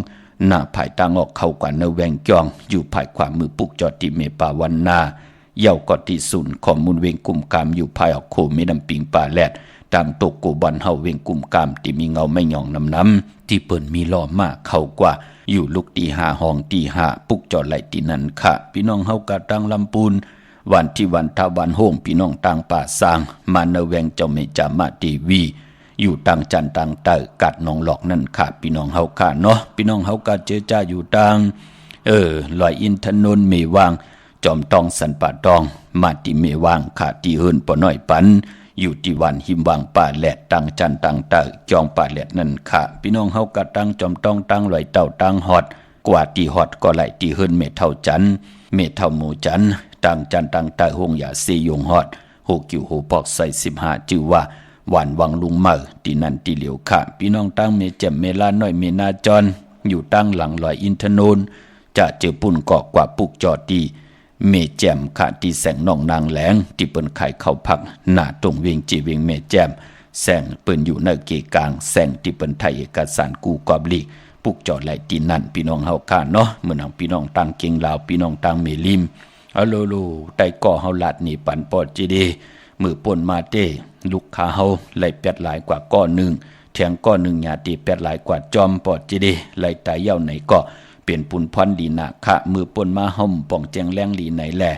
หน้าภายตางออกเข้ากว่าเนแวงจองอยู่ภายขวามือปุกจอติเมปาวันนาเย่ากอที่ศูนย์ข้อมูลเวงกุมกามอยู่ภายออกโคเมน้ำปิงป่าแลดตามตกโกบอนเฮาเวงกุมกามที่มีเงาไม่หย่องน้ำที่เปิ้นมีล้อมากเข้ากว่าอยู่ลุกตีหาห้องตีหาปุกจอไหลตีนั่นค่ะพี่น้องเฮากะตังลำปูนวันที่วันทาวันโฮมพี่น้องต่างป่าสร้างมาเนแวงเจ้าเมจามาทีวีอยู่ต่างจันต่างเตอกัดน้องหลอกนั่นค่ะพี่น้องเฮาค่ะเนาะพี่น้องเฮากะเจอจ้าอยู่ต่างลอยอินทนนท์เมวางจอมตองสันป่าตองมาติเมวางขาตีเฮินปอน้อยปันอยู่ที่วันหิมวางป่าแหลดตังจันตังเตอจองป่าแหลดนั่นค่ะพี่น้องเฮากะตังจอมตองตังลอยเต่าตังฮอดกว่าตีฮอดก็ไหลตีเฮินเมเท่าจันเมเท่าหมูจันตังจันตังเตอหงอย่าเซยงฮอดโหกิวโหปอกใส่15จื้อว่าหวานวังลุงเมอตีนั่นตีเหลียวค่ะพี่น้องตังเมแจ่มเมลาน้อยเมนาจรอยู่ตั้งหลังลอยอินทนนท์จะเจอปุ่นเกาะกว่าปุกจอตีเมแจมขาตีแสงน้องนางแหลงที่เปิ้นไข่เข้าพักหน้าตรงเวียงจีเวียงเมแจมแสงเปิ้นอยู่ในเกกลางแสงที่เปิ้นไทยเอกสารกูกอบลีกปุกจอดไหลตีนั่นพี่น้องเฮาค่ะเนาะเมื่อนังพี่น้องตังเก่งลาวพี่น้องตังเมลิมอะโลโลไตก่อเฮาลาดนี่ปันปอดจีดีมือป่นมาเต้ลูกค้าเฮาไหลแปดหลายกว่าก้อนหนึ่งแทงก้อนหนึ่งหยาตีแปดหลายกว่าจอมปอดจีดีไหลตายเย้าไหนก็เปลี่ยนปุนพรดีนาคะมือป่นมาห่มป่องแจงแรงลีไหนแหละ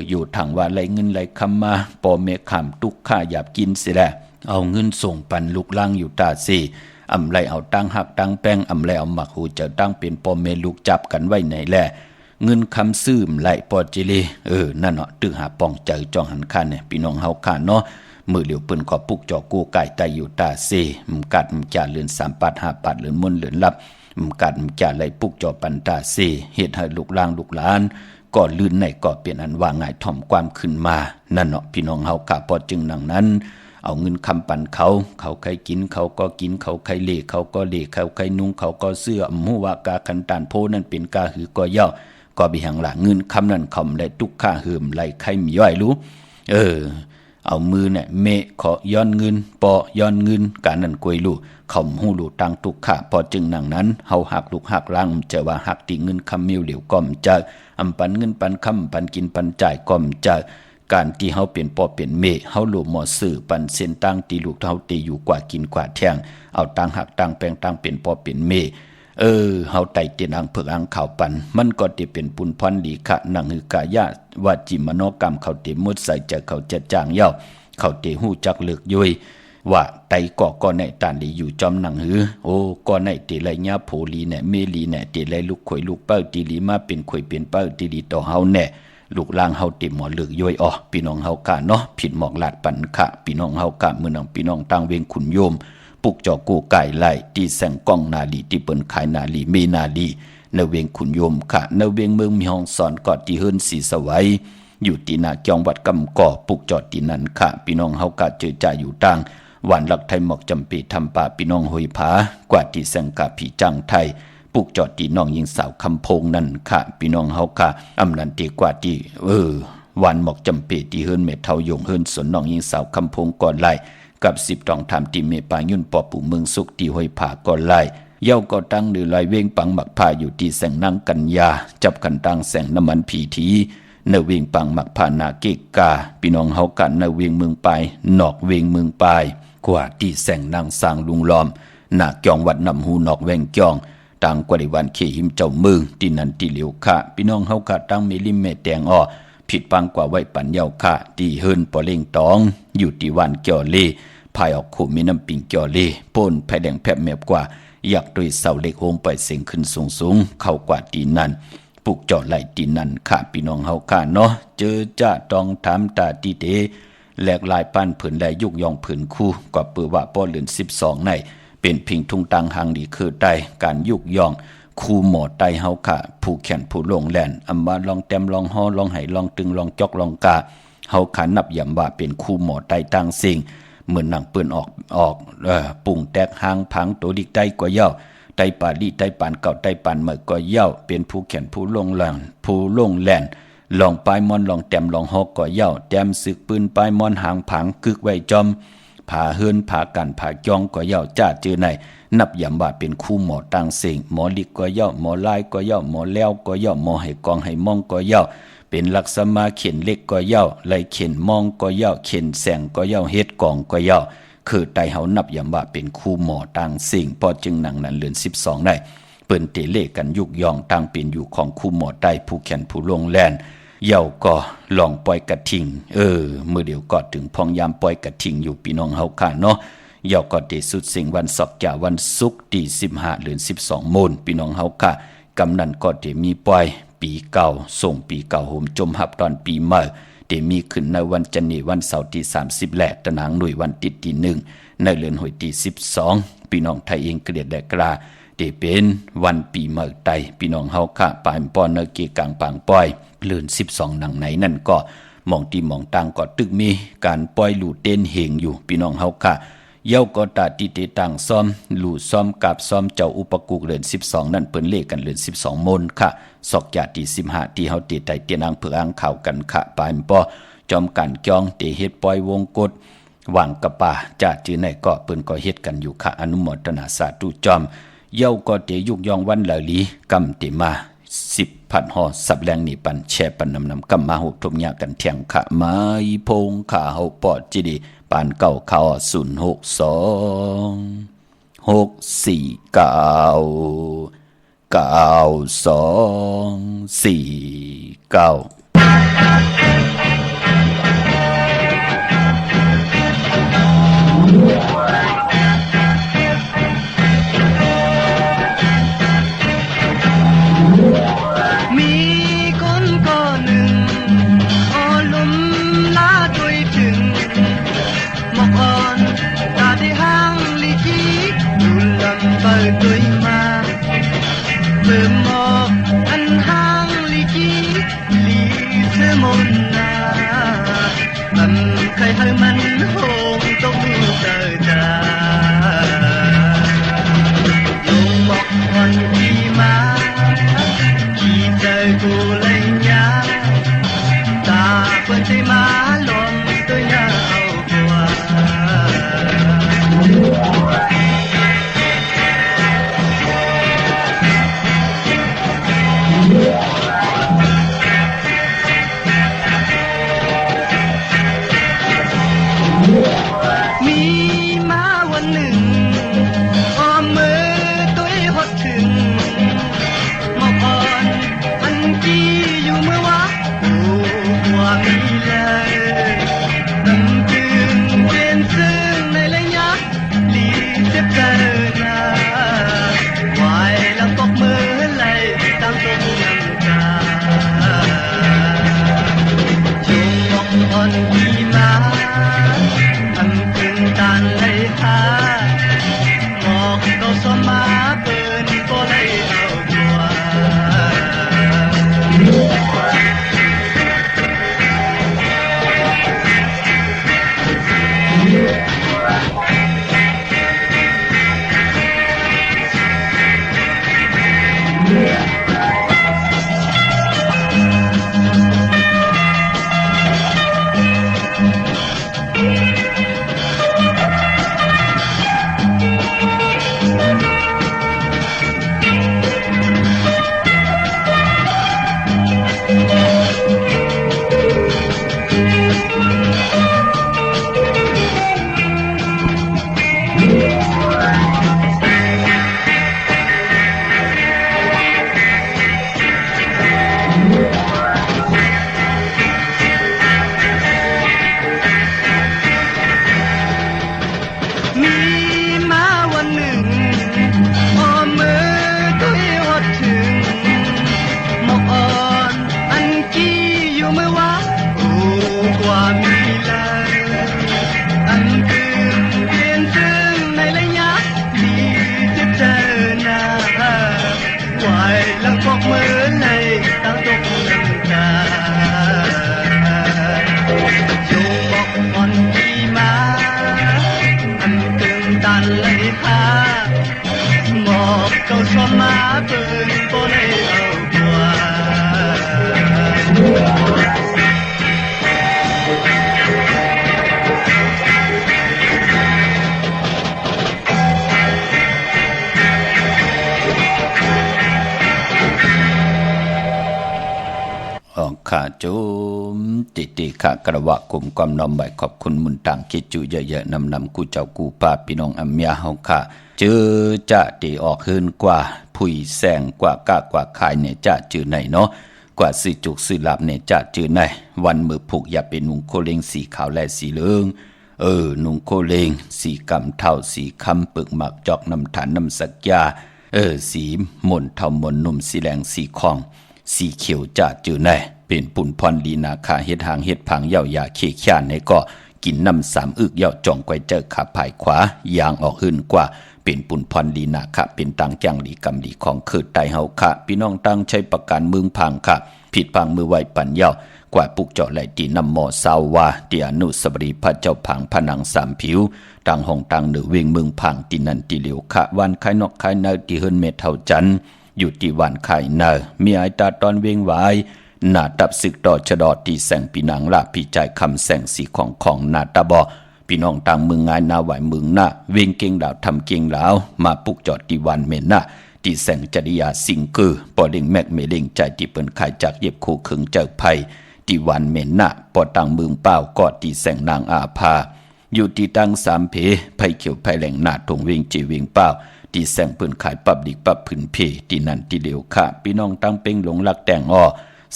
อยู่ทางว่าไหลเงินไหลคำมาปอเมขามตุกข้าหยาบกินสิแหละเอาเงินส่งปันลูกล่างอยู่ตาซีอำไรเอาตั้งหักตั้งแป้งอำไรเอาหมักหูจะตั้งเป็นปอเมลูกจับกันไว้ไหนแหละเงินคำซื้อไหลปอจิลีนั่นเนาะตึกหาป้องใจจองหันคันเนี่ยพี่น้องเฮาค่ะเนาะมือเหลียวเปิ้นก็ปุกจอกูไก่ไตอยู่ตาซีกัดจ่าเลือน3 ปัด5 ปัดเลือนมนเลือนลับกัดจ่าไหลปุกจอปันตาซีเฮ็ดให้ลูกล่างลูกหลานก็ลื่นในก็เปลี่ยนอันว่าง่ายถ่อมความขึ้นมานั่นเนาะพี่น้องเฮาค่ะพอจึงดังนั้นเอาเงินคำปันเขาใครกินเขาก็กินเขาใครเล่เขาก็เล่เขาใครนุ่งเขาก็เสื้อหูว่ากาคันตานโพนั่นเป็นกาหือก็ย่อก็บิหังละเงินคำนั้นคำได้ทุกค่าหืมไหลใครมีย่อยรู้เอามือเนี่ยเมขอย้อนเงินปอย้อนเงินการนั้นกวยลูคำหูลูตังทุกค่าพอจึงนั่งนั้นเฮาหักลูกหักล่างจะว่าหักตีเงินคำมิวเหลียวก่อมจะอำปันเงินปันคำปันกินปันจ่ายก่อมจะการที่เฮาเปลี่ยนปอเปลี่ยนเมเฮาหลู่หมอสื่อปันเส้นตั้งตีลูกเฮาตีอยู่กว่ากินกว่าแทงเอาตังหักตังแปลงตังเปลี่ยนปอเปลี่ยนเมเฮาไต่เตียนอังเพิกอังข่าวปันมันก็จะเป็นปุนพรดีคะนังหือกายะวาจิมโนกรรมเขาเตมุดใส่จะเขาจะจ้างเย้าเขาเตหู้จักเลือกยุยว่าไตก็ในตานดีอยู่จอมนังหือก็ในเตไลญาโพลีเนี่ยเมลีเนี่ยเตไลลูกข่อยลูกเป้าตีลีมาเป็นข่อยเป็นเป้าตีลีต่อเฮาแน่ลูกล่างเฮาเต็มหมอเลือกย่อยพี่น้องเฮากะเนาะผิดหมอกลาดปันคะพี่น้องเฮากะมื้อนังพี่น้องต่างเวงขุนโยมปุกจอกูไก่ไล่ที่แสงก้องนาลีที่เปิ้นขายนาลีเมนาลีเนเวงขุนโยมค่ะเนเวงเมืองมีห้องสอนกอดที่เฮิรนสีสวัยอยู่ที่นาจองวัดกำก่อปุกจอดที่นั่นค่ะพี่น้องเฮากะเจอจ่าอยู่ต่างวันหลักไทยหมอกจำปีทำป่าพี่น้องหอยผากว่าที่แสงกะผีจังไทยปุกจอดที่น้องยิงสาวคำโพงนั่นค่ะพี่น้องเฮากะอำนันตีกว่าที่วันหมอกจำปีที่เฮิรนเม็ดเทายงเฮิรนสนน้องยิงสาวคำโพงก่อนไล่ กับ10ต้องทำที่เมปายุ่นปอปู่เมืองสุขที่ห้วยผาก็ไล่เย้าก็ตั้งหรือลอยเวงปังหมักพาอยู่ที่แสงนั่งกันยาจับกันตั้งแสงน้ำมันผีทีเนเวงปังหมักพานาเกกาพี่น้องเฮากันเนเวงเมืองปายนอกเวงเมืองปายกว่าที่แสงนั่งสร้างลุงล้อมหน้าเกียงวัดนำหูนอกแวงเกียงต่างกว่าในวันเขหิมเจ้าเมืองที่นั่นที่เหลียวค่ะพี่น้องเฮาค่ะตั้งเมลิมเมแตงอ้อผิดปังกว่าไว้ปันเยาค่ะที่เฮิรนปอเล่งตองอยู่ที่วันเกียวเล่ภายออกขู่มีน้ำปิงเกียวเล่ป่นไผ่แดงแผบแมบกว่าอยากโดยเสาเหล็กโฮงไปเสียงขึ้นสูงเข้ากว่าตีนั้นปลูกเจาะไหลตีนั้นค่ะพี่น้องเฮาค่ะเนาะเจอจะต้องถามตาตีเตแหลกลายปั้นผืนใดยุกยองผืนคู่กว่าเปือว่าป้อเลือน12ในเป็นพิงทุงตังหางดีคือใต้การยุกยองคู่หมอไตเฮาค่ะผู้แขนผู้ลงแลนอำมาลองแต้มลองฮอลองไหลองตึงลองจอกลองกาเฮาขานับย่ำว่าเป็นคู่หมอไตตั้งสิ่งเหมือนหนังเปื้อนออกปุ่งแตกหางพังตัวดิกไตกว่าเย้าไตปาลีไตปานเก่าไตปานใหม่ก็เย้าเป็นผู้แขนผู้ลงแลนลองปลายมอนลองแต้มลองฮอกก็เย้าแต้มสึกปืนปลายมอนหางผังกึกไว้จอมผาเฮิรนผากันผาจองก็เย้าจ้าเจอในนับย่ำว่าเป็นคู่หมอต่างเสียงหมอลิกก็เย้าหมอลายก็เย้าหมอแล้วก็เย้าหมอให้กองให้มองก็เย้าเป็นลักษณะเขียนเล็กก็เย้าไล่เขียนมองก็เย้าเขียนแสงก็เย้าเฮ็ดกองก็เย้าคือไตเฮานับย่ำว่าเป็นคู่หมอต่างเสียงพอจึงหนังนั้นเลือน12ได้เปิ้นเตเลกันยุกยองต่างเป็นอยู่ของคู่หมอไตผู้แขนผู้ลงแลนเย้าก็ลองปล่อยกระทิงมื้อเดียวก็ถึงพองยามปล่อยกระทิงอยู่พี่น้องเฮาค่ะเนาะเย้าก็ได้สุดสิ่งวันศอกจ่าวันศุกร์ที่15เดือน12โมงพี่น้องเฮาค่ะกำนันก็ได้มีปล่อยปีเก่าส่งปีเก่าโหมจมหับตอนปีใหม่ได้มีขึ้นในวันจันทร์วันเสาร์ที่30และตะนางหน่วยวันติดที่1ในเดือนหอยที่12พี่น้องไทยเองเกลียดและกล้าได้เป็นวันปีใหม่ไตพี่น้องเฮาค่ะปานปอนเนเกกังปางปล่อยเดือน12หนังไหนนั่นก็มองที่มองต่างก็ตึกมีการปล่อยลู่เต้นเหงอยู่พี่น้องเฮาค่ะเย้าก็ตาติเตต่างซ้อมลู่ซ้อมกับซ้อมเจ้าอุปกุกเดือน12นั่นเปิ้นเลขกันเดือน12โมงค่ะศอกยาที่15ที่เฮาติไตเตียนางเผืออังข่าวกันค่ะปานปอจอมกันจองเตเฮ็ดปล่อยวงกดวางกะป่าจาจื้อไหนก็เปิ้นก็เฮ็ดกันอยู่ค่ะอนุโมทนาสาธุจอมเย้าก็เตยุกยองวันเหลลีกำเตมา10พันหอสับแรงนี่ปันแช่ปันนำกำมาหุบทมยากันเที่ยงค่ะไม้พงขาเฮาปอดจิดีปานเก่าเขา062 มีคนก็หนึ่งโอ้ลุมลาตัวถึงหมอกอ่อนตาที่ห้างลีกีดูลำเปิดตัวมาเปิดหมอกอันห้างลีกีลีเสมนนามันเคยให้มันโหงต้องเจอจาลงหมอกอ่อนที่มาเจอกูเลยยาตาเปิดใจมาลมตัวยาวกว่ามีมาวันหนึ่งอ้อมมือตัวหดถึงหมอกอ่อนมันจี้อยู่เมื่อวะโอ้ว่ามีเลย lăng quốc mơ này tao tục nâng ta dù bọc còn chi má ăn tương tàn lấy tha một câu xóa má bừng bố này ở qua ข้าจุมติข้ากระวะกลุ่มความน้อมใบขอบคุณมุนต่างคิดจูเยอะๆนำกูเจ้ากูป้าพี่น้องอัมยาเฮาข้าเจอจะตีออกหืนกว่าผุยแสงกว่ากะกว่าขายเนี่ยจะจือไหนเนาะกว่าสิจุกสิลาบเนี่ยจะจือไหนวันมือผูกอย่าเป็นนุ่งโคเลงสีขาวและสีเหลืองนุ่งโคเลงสีกำเท่าสีคำปึกหมักจอกน้ำฐานน้ำสักยาสีมนเท่ามนนุ่มสีแดงสีคองสีเขียวจะจือไหนเป็นปุ่นพรลีนาคาเฮ็ดหางเฮ็ดพังเย่ายาเขี้ยานในก็กินน้ำสามอึกเย่าจ่องไกวเจอขาภายขวายางออกหืนกว่าเป็นปุ่นพรลีนาคะเป็นตังแจ้งหลีกำหลีของคือไตเฮาคะพี่น้องตั้งใช้ประการเมืองพังค่ะผิดพังมือไว้ปัญญากว่าปุกเจาะไหลตีนำหมอสาววาเตียนุสบรีพระเจ้าพังผนังสามผิวตังห้องตังเหนือเวงเมืองพังตีนันตีเหลียวคะวันคายนอกคายเนอตีเฮิรนเมเท่าจันอยู่ที่วันคายเนอมีไอตาตอนเวงวายหน้าตับศึกต่อชะดอตีแสงปีนังละพี่ใจคำแสงสีของหน้าตาบอพี่น้องต่างเมืองงายนาไหวเมืองหน้าเวงเก่งดาวทำเก่งแล้วมาปุกจอดตีวันเมนหน้าตีแสงจริยาสิงคือปอเด้งแมกเมเล่งใจที่เปิ้นขายจากเย็บคู่ขึงเจ้าไผ่ตีวันเมนหน้าปอต่างเมืองเป้ากอดตีแสงนางอาภาอยู่ที่ตั้งสามเพไผ่เขียวไผ่แหลงหน้าตรงเวงจีเวงเป้าตีแสงเปิ้นขายปับดิกปับผืนเพตีนันตีเหลียวค่ะพี่น้องตั้งเป้งหลงลักแต่งอ้อ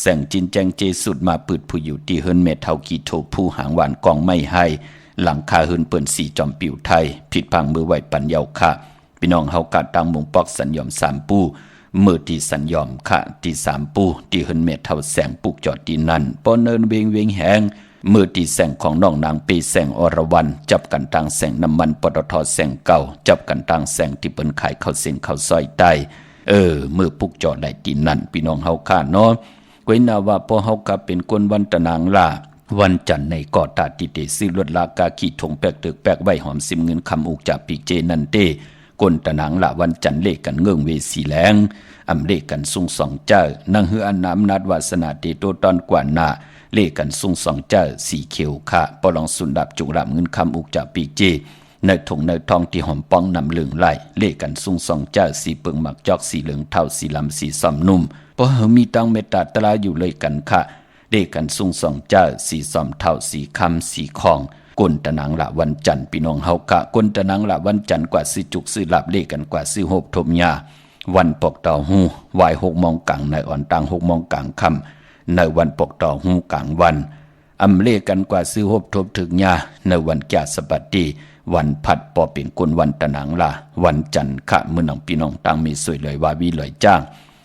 แสงจินแจงเจสุดมาปืดผู้อยู่ที่เฮิรนเมทเท่ากีโถผู้หางหวานกองไม่ให้หลังคาเฮิรนเปิ้นสีจอมปิวไทยผิดพังมือไหวปัญญาค่ะพี่น้องเฮากะตังมงปอกสัญญอมสามปูมือที่สัญญอมค่ะที่สามปูที่เฮิรนเมทเท่าแสงปุกจอดที่นั่นปอเนินเวงแหงมือที่แสงของน้องนางปีแสงอรวรรณจับกันตังแสงน้ำมันปตทแสงเก่าจับกันตังแสงที่เปิ้นขายข้าวเส้นข้าวซอยใต้มือปุกจอดได้ที่นั่นพี่น้องเฮาค่ะเนาะไว้นาว่าพอเฮากะเป็นคนวันตะนางล่าวันจันทร์ในกอตาติเตซื้อรถลากาขี่ถงแปกตึกแปกใบหอมซิมเงินคำอุกจากปีเจนันเตกนตะนางละวันจันทร์เลขกันเงื่องเวสีแหลงอำเลขกันสุงสองเจ้านางเฮืออันน้ำนัดวาสนาเตโตตอนกว่าหน้าเลขกันสุงสองเจ้าสีเขียวค่ะปอลองสุนดับจุกรับเงินคำอุกจากปีเจในถงในทองที่หอมป้องนำเหลืองไหลเลขกันสุงสองเจ้าสีเปิงหมักจอกสีเหลืองเท่าสีลำสีซ้อมนุ่มเพราะเฮามีตังเมตตาตราอยู่เลยกันค่ะเด็กกันสุงสองเจ้าสีซ้อมเท่าสีคำสีคองกนตะนางละวันจันทร์พี่น้องเฮากะกนตะนางละวันจันทร์กว่าสิจุกสิหลับเลขกันกว่าสิหกทมยาวันปกต่อหูวาย6 โมงกลางในอ่อนตัง6 โมงกลางค่ำในวันปกต่อหูกลางวันอำเลขกันกว่าสิหกทบถึงยาในวันแก่สบัดดีวันผัดปอเป็นกนวันตะนางละวันจันทร์ค่ะมื้อน้องพี่น้องตังมีสวยเลยว่าวิเลยจ้าง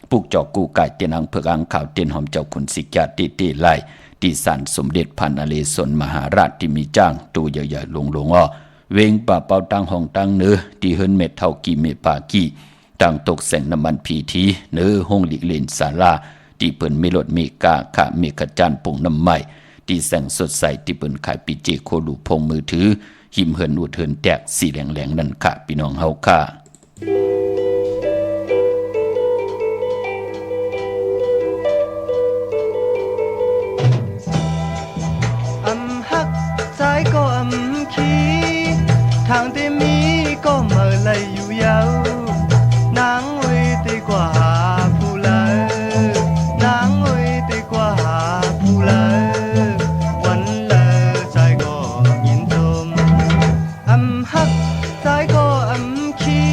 ปุกจอกกูไก่เตียนอังเผือกอังข่าวเตียนหอมเจ้าขุนสิกาตีไล่ตีสันสมเด็จพันอเลสนมหาราชที่มีจ้างตูใหญ่ๆลงอ้อเวงป่าเป่าตังห้องตังเนื้อที่เฮิรนเม็ดเท่ากีเมปากีตังตกแสงน้ำมันพีทีเนื้อห้องหลีกเลนศาลาที่เปิ้นเมลดเมกาขะเมกจันปุ่งน้ำใหม่ที่แสงสดใสที่เปิ้นขายปีเจโคลูพงมือถือหิมเฮิรนอุดเฮิรนแตกสีแหลงนั่นค่ะพี่น้องเฮาค่ะทางที่มีก็เมื่อไรอยู่ยาวนางไว้ดีกว่าหาผู้เลอนางไว้ดีกว่าหาผู้เลวันเลอใจก็ยินชมฮักใจก็ขี้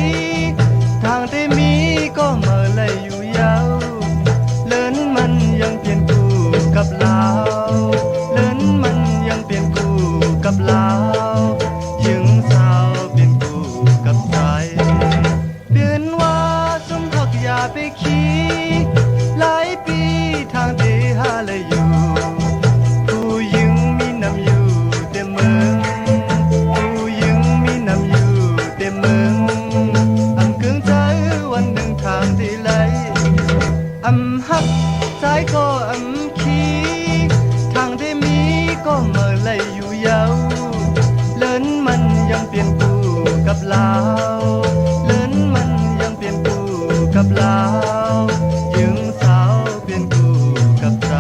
ฮักซ้ายก็ขี้ทางได้มีก็เมื่อไหลอยู่ยาวเลินมันยังเปลี่ยนกูกับลาวเลินมันยังเปลี่ยนกูกับลาวยิงสาวเปลี่ยนกูกับใจ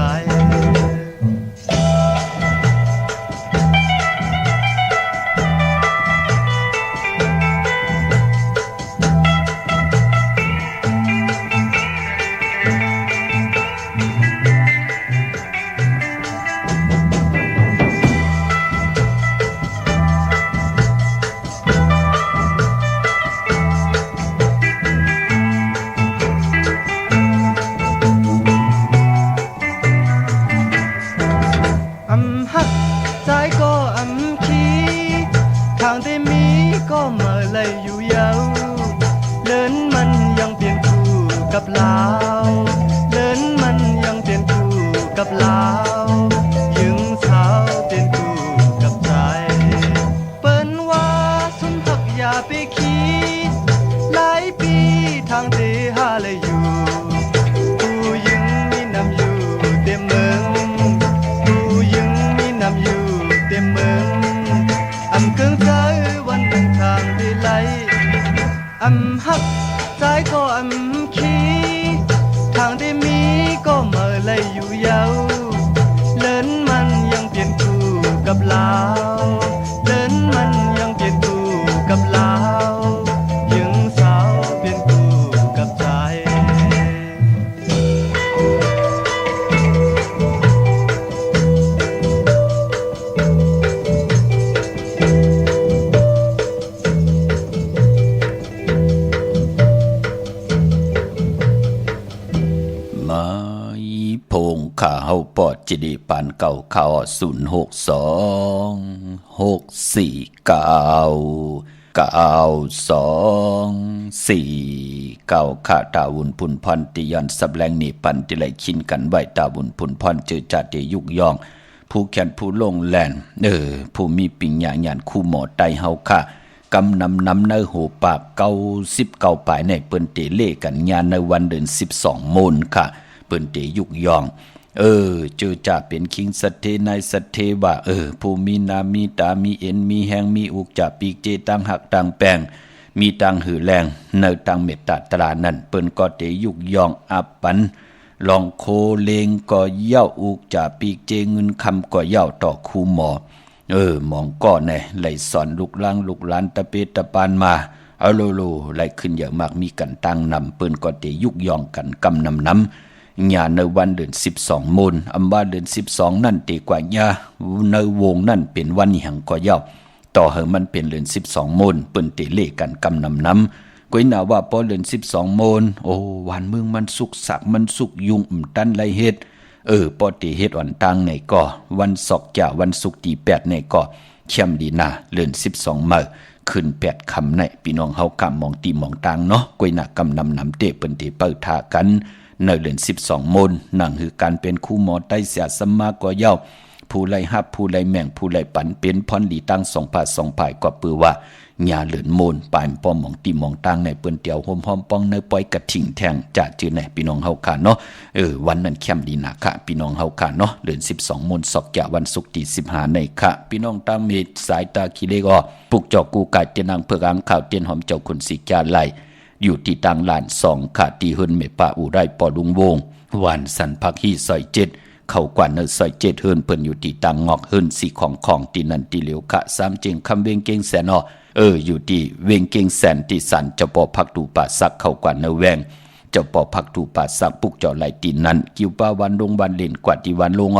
ฮักซ้ายก็ขี้ทางได้มีก็เมื่อไหลอยู่ยาวเลินมันยังเปลี่ยนกูกับลาวเลินมันยังเปลี่ยนกูกับลาวยิงสาวเปลี่ยนกูกับใจเปิ้นว่าสุนฮักอย่าไปขี้หลายปีทางที่หาเลยอยู่ผู้ยิงมีนำอยู่เต็มเมืองอยู่เต็มเมืองเกิงใจวันหนึ่งทางที่ไหลฮักซ้ายก็ขี้ทางที่มีก็เมื่อไหลอยู่ยาวเลินมันยังเปลี่ยนกูกับลาวเลินมันยังเปลี่ยนกูกับลาวยิงสาวเปลี่ยนกูกับใจพงข่าวปอดจิดีปานเก่าข่าว062-649-2-4-9ข่าตาวุนพุนพรติยันสับแรงนี่ปันติไหลชินกันไว้ตาวุนพุนพรเจอจัดเดยุกยองผู้แขนผู้ลงแลนผู้มีปิญญาญาณคู่หมอไตเฮาค่ะกำนำเนอหูปาก99ปลายในเปิ้นเตเล่กันงานในวันเดือน12มูลค่ะเปิ้นเตยุกยองเจอจ่าเป็นคิงสัตเทนายสัตเทว่าผู้มีนามีตามีเอ็นมีแหงมีอุกจ่าปีกเจตังหักตังแปงมีตังหือแรงเนอตังเมตตาตรานั่นเปิ้นก็เตยุกยองอับปันลองโคเลงก็เย้าอุกจ่าปีกเจเงินคำก็เย้าต่อคู่หมอมองก้อนแน่ไหลสอนลูกล่างลูกหลานตะเปตะปานมาเอาโลโลไหลขึ้นอย่างมากมีกันตั้งนำเปิ้นก็เตยุกยองกันกำนำญาในวันเดือน12มูลอำว่าเดือน12นั่นตีกว่าญาในวงนั่นเป็นวันหยังก็เย้าต่อเหมันเป็นเดือน12มูลเปิ้นเตเลกันกำนำก้อยน่าว่าพอเดือน12มูลวันเมืองมันสุกสักมันสุกยุงตันไรเฮ็ดปอติเฮ็ดวันตังในก็วันศอกจ่าวันศุกร์ที่8ในก็เข้มดีนาเดือน12มื้อขึ้น8ค่ำในพี่น้องเฮากำมองตีมองตังเนาะก้อยน่ากำนำเตเปิ้นเตเปิดท่ากันในเดือน12มูลนั่งคือการเป็นคู่หมอใต้เสียสมมาก็เย้าผู้ไล่ฮับผู้ไล่แม่งผู้ไล่ปันเป็นพรหลีตั้ง2 ภายก็ปือว่าญาเหลือนมูลปายป้อมหมองตีมองตังในเปิ้นเตียวโฮมหอมป้องในปล่อยกระถิ่งแทงจะจื้อในพี่น้องเฮาค่ะเนาะวันนั้นเข้มดีนะค่ะพี่น้องเฮาค่ะเนาะเดือน12มูลศอกจะวันศุกร์ที่15ในค่ะพี่น้องตั้งเมตสายตาคิเลก็ปลุกจอกกูกายเตียนางเพื่ออังข่าวเตียนหอมเจ้าคุณสิจาไลอยู่ที่ตังลาน2ค่ะที่เฮิรนเมปาอูไรปอลุงวงวันสันพักฮีซอย7เข้ากว่าเนซอย7เฮิรนเปิ้นอยู่ที่ตังงอกเฮิรนสีของที่นั่นที่เหลียวค่ะ3เจงคำเวงเกงแสนอยู่ที่เวงเกงแสนที่สันเจ้าปอพักตูป่าซักเข้ากว่าเนแวงเจ้าปอพักตูป่าซักปุกเจ้าไหลตีนั้นกิวป้าวันลงวันเล่นกว่าที่วันลง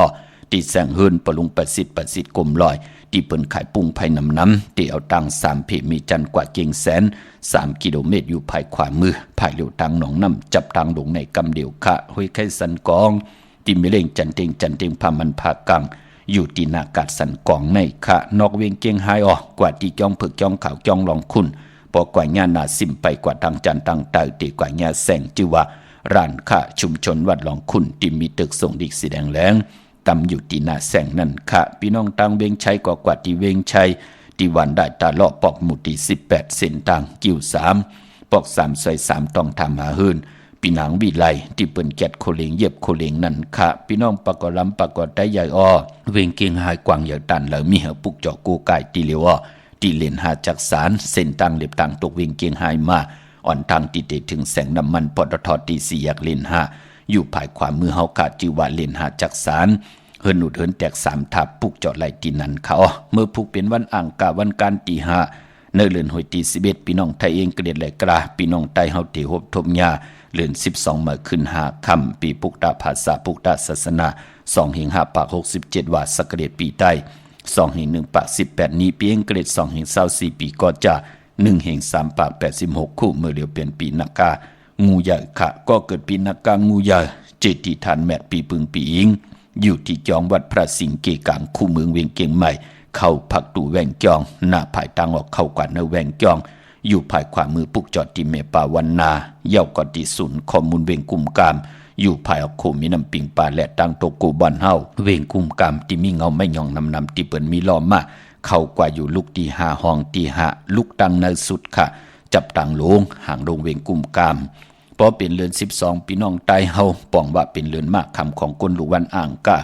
ที่แสงเฮิรนปลุงประสิทธิ์กลมลอยที่เปิ้นขายปุ้งไผ่น้ำที่เอาตัง3เพมีจันกว่าเกงแสน3กิโลเมตรอยู่ภายขวามือภายเหลียวตังหนองน้ำจับตังลงในกำเดียวค่ะห้วยไข่สันกองที่มิเล่งจันเต็งพามันพากังอยู่ที่นากาศสันกองในค่ะนอกเวียงเกียงไฮกว่าที่จ้องเผือกจ้องขาวจ้องลองคุณปอกว่าญานาซิมไปกว่าทางจันตังเต่าตีกว่าญาแสงจือว่าร้านค่ะชุมชนวัดลองคุณที่มีตึกส่งดิกสีแดงแหลงตำอยู่ที่หน้าแสงนั่นค่ะพี่น้องตังเวียงชัยกว่าที่เวียงชัยที่วันได้ตาเลาะปอกหมุดที่18เส้นตังกิ้ว3ปอก3ซอย3ต้องทำหาหืน พี่นางวิไลที่เปิ้นแกดโคเลงเย็บโคเลงนั่นค่ะพี่น้องปะกอลำปะกอได้ใหญ่อ้อเวงเกียงหายกวางเหยาตันแล้วมีเหาปุกจอกกูกายตีเลวตีเลนหาจักสารเส้นตังเล็บตังตกเวงเกียงหายมาอ่อนทางติเตถึงแสงน้ำมันปตทตี4แยกเลนหาอยู่ภายขวามือเฮากะจิว่าเลนหาจักสารเฮินอุดเฮินแตก3ทับปุกจอดไหลตีนั่นเขาเมื่อปุกเป็นวันอ่างกะวันการตี5ในเลือนหอยตี11พี่น้องไทยเองเกลียดไหลกราพี่น้องไทยเฮาตีหบทบยาเลือน12มาขึ้น5ค่ำปีปุกตาภาษาปุกตาศาสนา2หิง5ปาก67ว่าสักเกลียดปีใต้2หิง1ปาก18นี้ปีเองเกลียด2หิง24ปีก็จะ1หิง3ปาก86คู่เมื่อเดียวเปลี่ยนปีนักกางูใหญ่ค่ะก็เกิดปีนักกางูใหญ่เจติทานแมดปีปึงปีอิงอยู่ที่จองวัดพระสิงห์เกกางคู่เมืองเวียงเกียงใหม่เข้าผักตู่แวงจองหน้าภายตังออกเข้ากว่าเนแวงจองอยู่ภายขวามือปุกจอดที่เมปาวันนาเย่ากอติศูนย์ข้อมูลเวงกุมกามอยู่ภายออกโคมีน้ำปิงปลาและตังโตกูบอนเฮาเวงกุมกามที่มีเงาไม่ยองนำที่เปิ้นมีล้อมมาเข้ากว่าอยู่ลูกตี5ห้องตี5ลูกตังในสุดค่ะจับตังลงห่างลงเวงกุมกามพอเป็นเรือน12พี่น้องไตเฮาป้องว่าเป็นเรือนมากคำของคนลูกวันอ่างกะ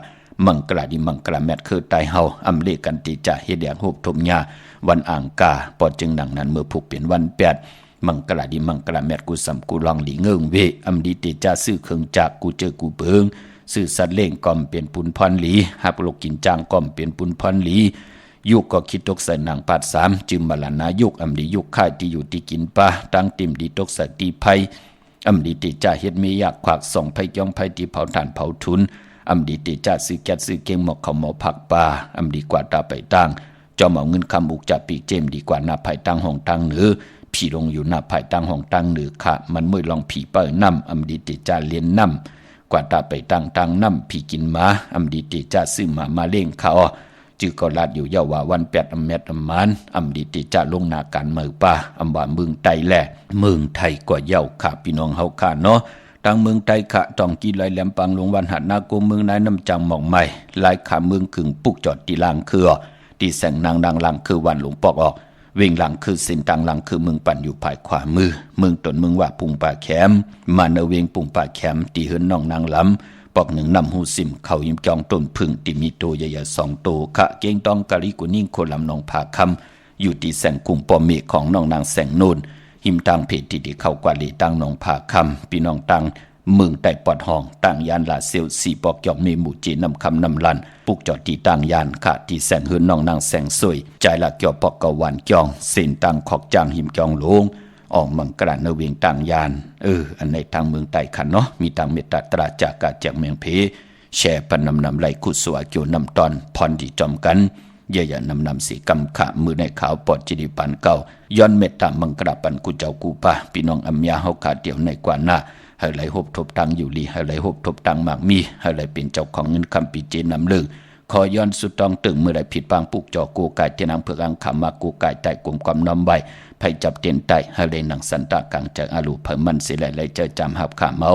มังกราดิมังกราแมทคือไตเฮาอำเลกันติจะเฮ็ดแดงโหบทมยาวันอ่างกาปอจึงดังนั้นเมื่อผูกเป็นวัน8มังกราดิมังกราแมทกูสำกูลองหลีเงิงเวอำดีติจะซื้อเครื่องจักกูเจอกูเบิงซื้อสัตว์เล่งก่อมเป็นปุนพรหลีหาปลกกินจางก่อมเป็นปุนพรหลียุกก็คิดตกใส่นางปาด3จึงมาลานายุกอำดียุกค่ายที่อยู่ที่กินปลาตั้งติมดีตกใส่ตีไผอำดีติจะเฮ็ดมีอยากขวากส่องไผย่องไผที่เผาถ่านเผาทุนอำดีติจะซื้อแก๊สซื้อเก่งหมอกเขาหมอผักปลาอำดีกว่าตาไปตั้งจอมเอาเงินคำอุกจับปีเจมดีกว่าหน้าภายตั้งห้องตั้งเหนือผีลงอยู่หน้าภายตั้งห้องตั้งเหนือค่ะมันมื่อลองผีเปิดน้ำอำดีติจะเลียนน้ำกว่าตาไปตั้งน้ำผีกินหมาอำดีติจะซื้อมาเล่งเขาจื้อก็ลาดอยู่เยาว่าวัน8อำเม็ดอำมันอำดีติจะลงนาการเมืองป่าอำว่าเมืองไทยแหละเมืองไทยกว่าเยาค่ะพี่น้องเฮาค่ะเนาะทางเมืองไทยขะต้องกีไหลแหลมปังลงวันหัดนาโกเมืองนายน้ำจังหม่องใหม่หลายขาเมืองขึงปุกจอดตีลางคือตีแสงนางดังลังคือวันหลวงปอกออกเวงหลังคือเส้นตังหลังคือเมืองปั่นอยู่ภายขวามือเมืองตนเมืองว่าปุงป่าแคมมาเนเวงปุงป่าแคมตีเฮินน้องนางลำปอกหนึ่งนำหูซิมเขายิ้มจองต้นพึ่งที่มีโตใหญ่ๆ2โตขะเก้งต้องกะลิกุนิ่งโคลำนองผาคำอยู่ที่แสงกุ่มปอมเมฆของน้องนางแสงนูนหิมตังเพจที่เข้ากว่าลีตังนองผาคำพี่น้องตังเมืองใต้ปอดห้องต่างยานลาเซล4ปอกยองเมหมู่จีนำคำนำลันปุกจอดที่ต่างยานค่ะที่แสงเฮือนน้องนางแสงสวยใจละเกี่ยวปอกกะวันจองเส้นตังขอกจางหิมจองลงออกมังกรานเวียงต่างยานอันในทางเมืองใต้คันเนาะมีต่างเมตตาตราจากกาแจกเมืองเพแช่ปันนำไหลกุสวาเกี่ยวนำตอนพรดีจอมกันเย่นำสีกำขะมือในขาวปอดจิริปันเก่าย้อนเมตตามังกราปันกุเจ้ากูปาพี่น้องอัมยาเฮาขาเดียวในกว่าหน้าให้ไหลหบทบตังอยู่ลีให้ไหลหบทบตังหมากมีให้ไหลเป็นเจ้าของเงินคำปีเจนำลึงขอย้อนสุดต้องตึงเมื่อใดผิดปางปุกจอกูกายเจนังเพื่ออังคำมากูกายใต้กลุ่มความน้อมใบไผจับเตียนใต้ให้ไหลหนังสันตะกังจากอาลูเพิ่มมันเสียไหลเจอจำหับขาเมา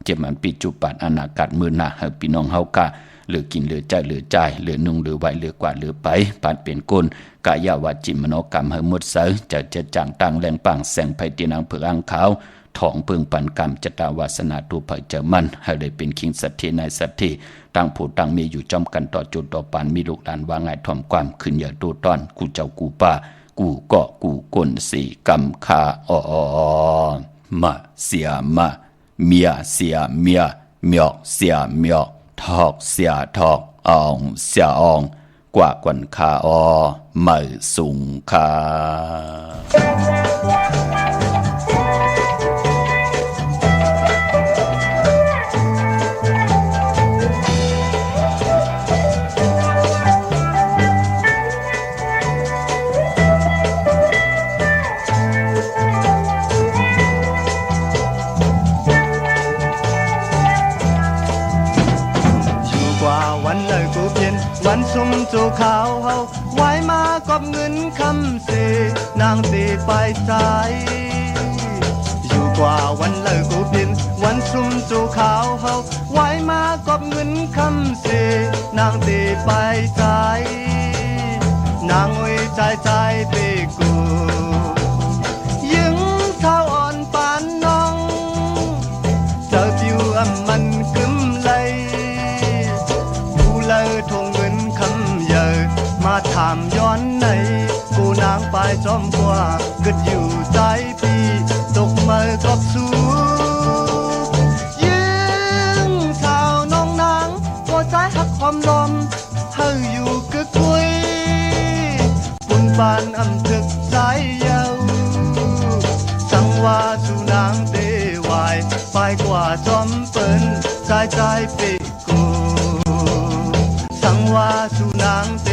เจ็บมันปีจุปัดอนาคตมือหน้าให้พี่น้องเฮากะเหลือกินเหลือใจเหลือใจเหลือนุ่งเหลือไว้เหลือกว่าเหลือไปปานเปลี่ยนก้นกายาวาจิมโนกรรมให้หมดเสือจะจางตังแรงปังแสงไผเตียนังเพื่ออังขาวทองเพิงปันกรรมจตาวาสนาตูเผยเจอมันให้ได้เป็นคิงสัตถิในสัตถิตั้งผู้ตั้งมีอยู่จอมกันต่อจุดต่อปานมีลูกหลานว่าง่ายถ่อมความขึ้นอย่าตูต้อนกูเจ้ากูป้ากูก็กูก้นสีกำคามาเสียมาเมียเสียเมียเมียเสียเมียทอกเสียทอกอองเสียอองกว่ากวนคาไม่สูงคาวันซุ่มจูขาวเฮาไว้มากอบเงินคำเสนางตีไปสายอยู่กว่าวันเลิกกูพินวันซุ่มจูขาวเฮาไว้มากอบเงินคำเสนางตีไปสายนางอุ้ยใจไปกูยิงเท้าอ่อนปานน้อง ำมันกึมเลยผู้เลอทงเงินคำเยอะมาถามย้อนไหนกูนางปลายจอมกว่าเกิดอยู่ใจปีตกมือกอบสู้ยิงชาวน้องนางก็ใจหักความลมเฮาอยู่กึกกุยปุ่นปานอำถึกใจเยาสังว่าสู่นางเตวายไปกว่าจอมเปิ้นใจเปกูสังว่าสู่นางเต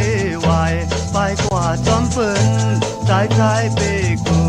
วายไปกว่าจอมเปิ้นใจเปกู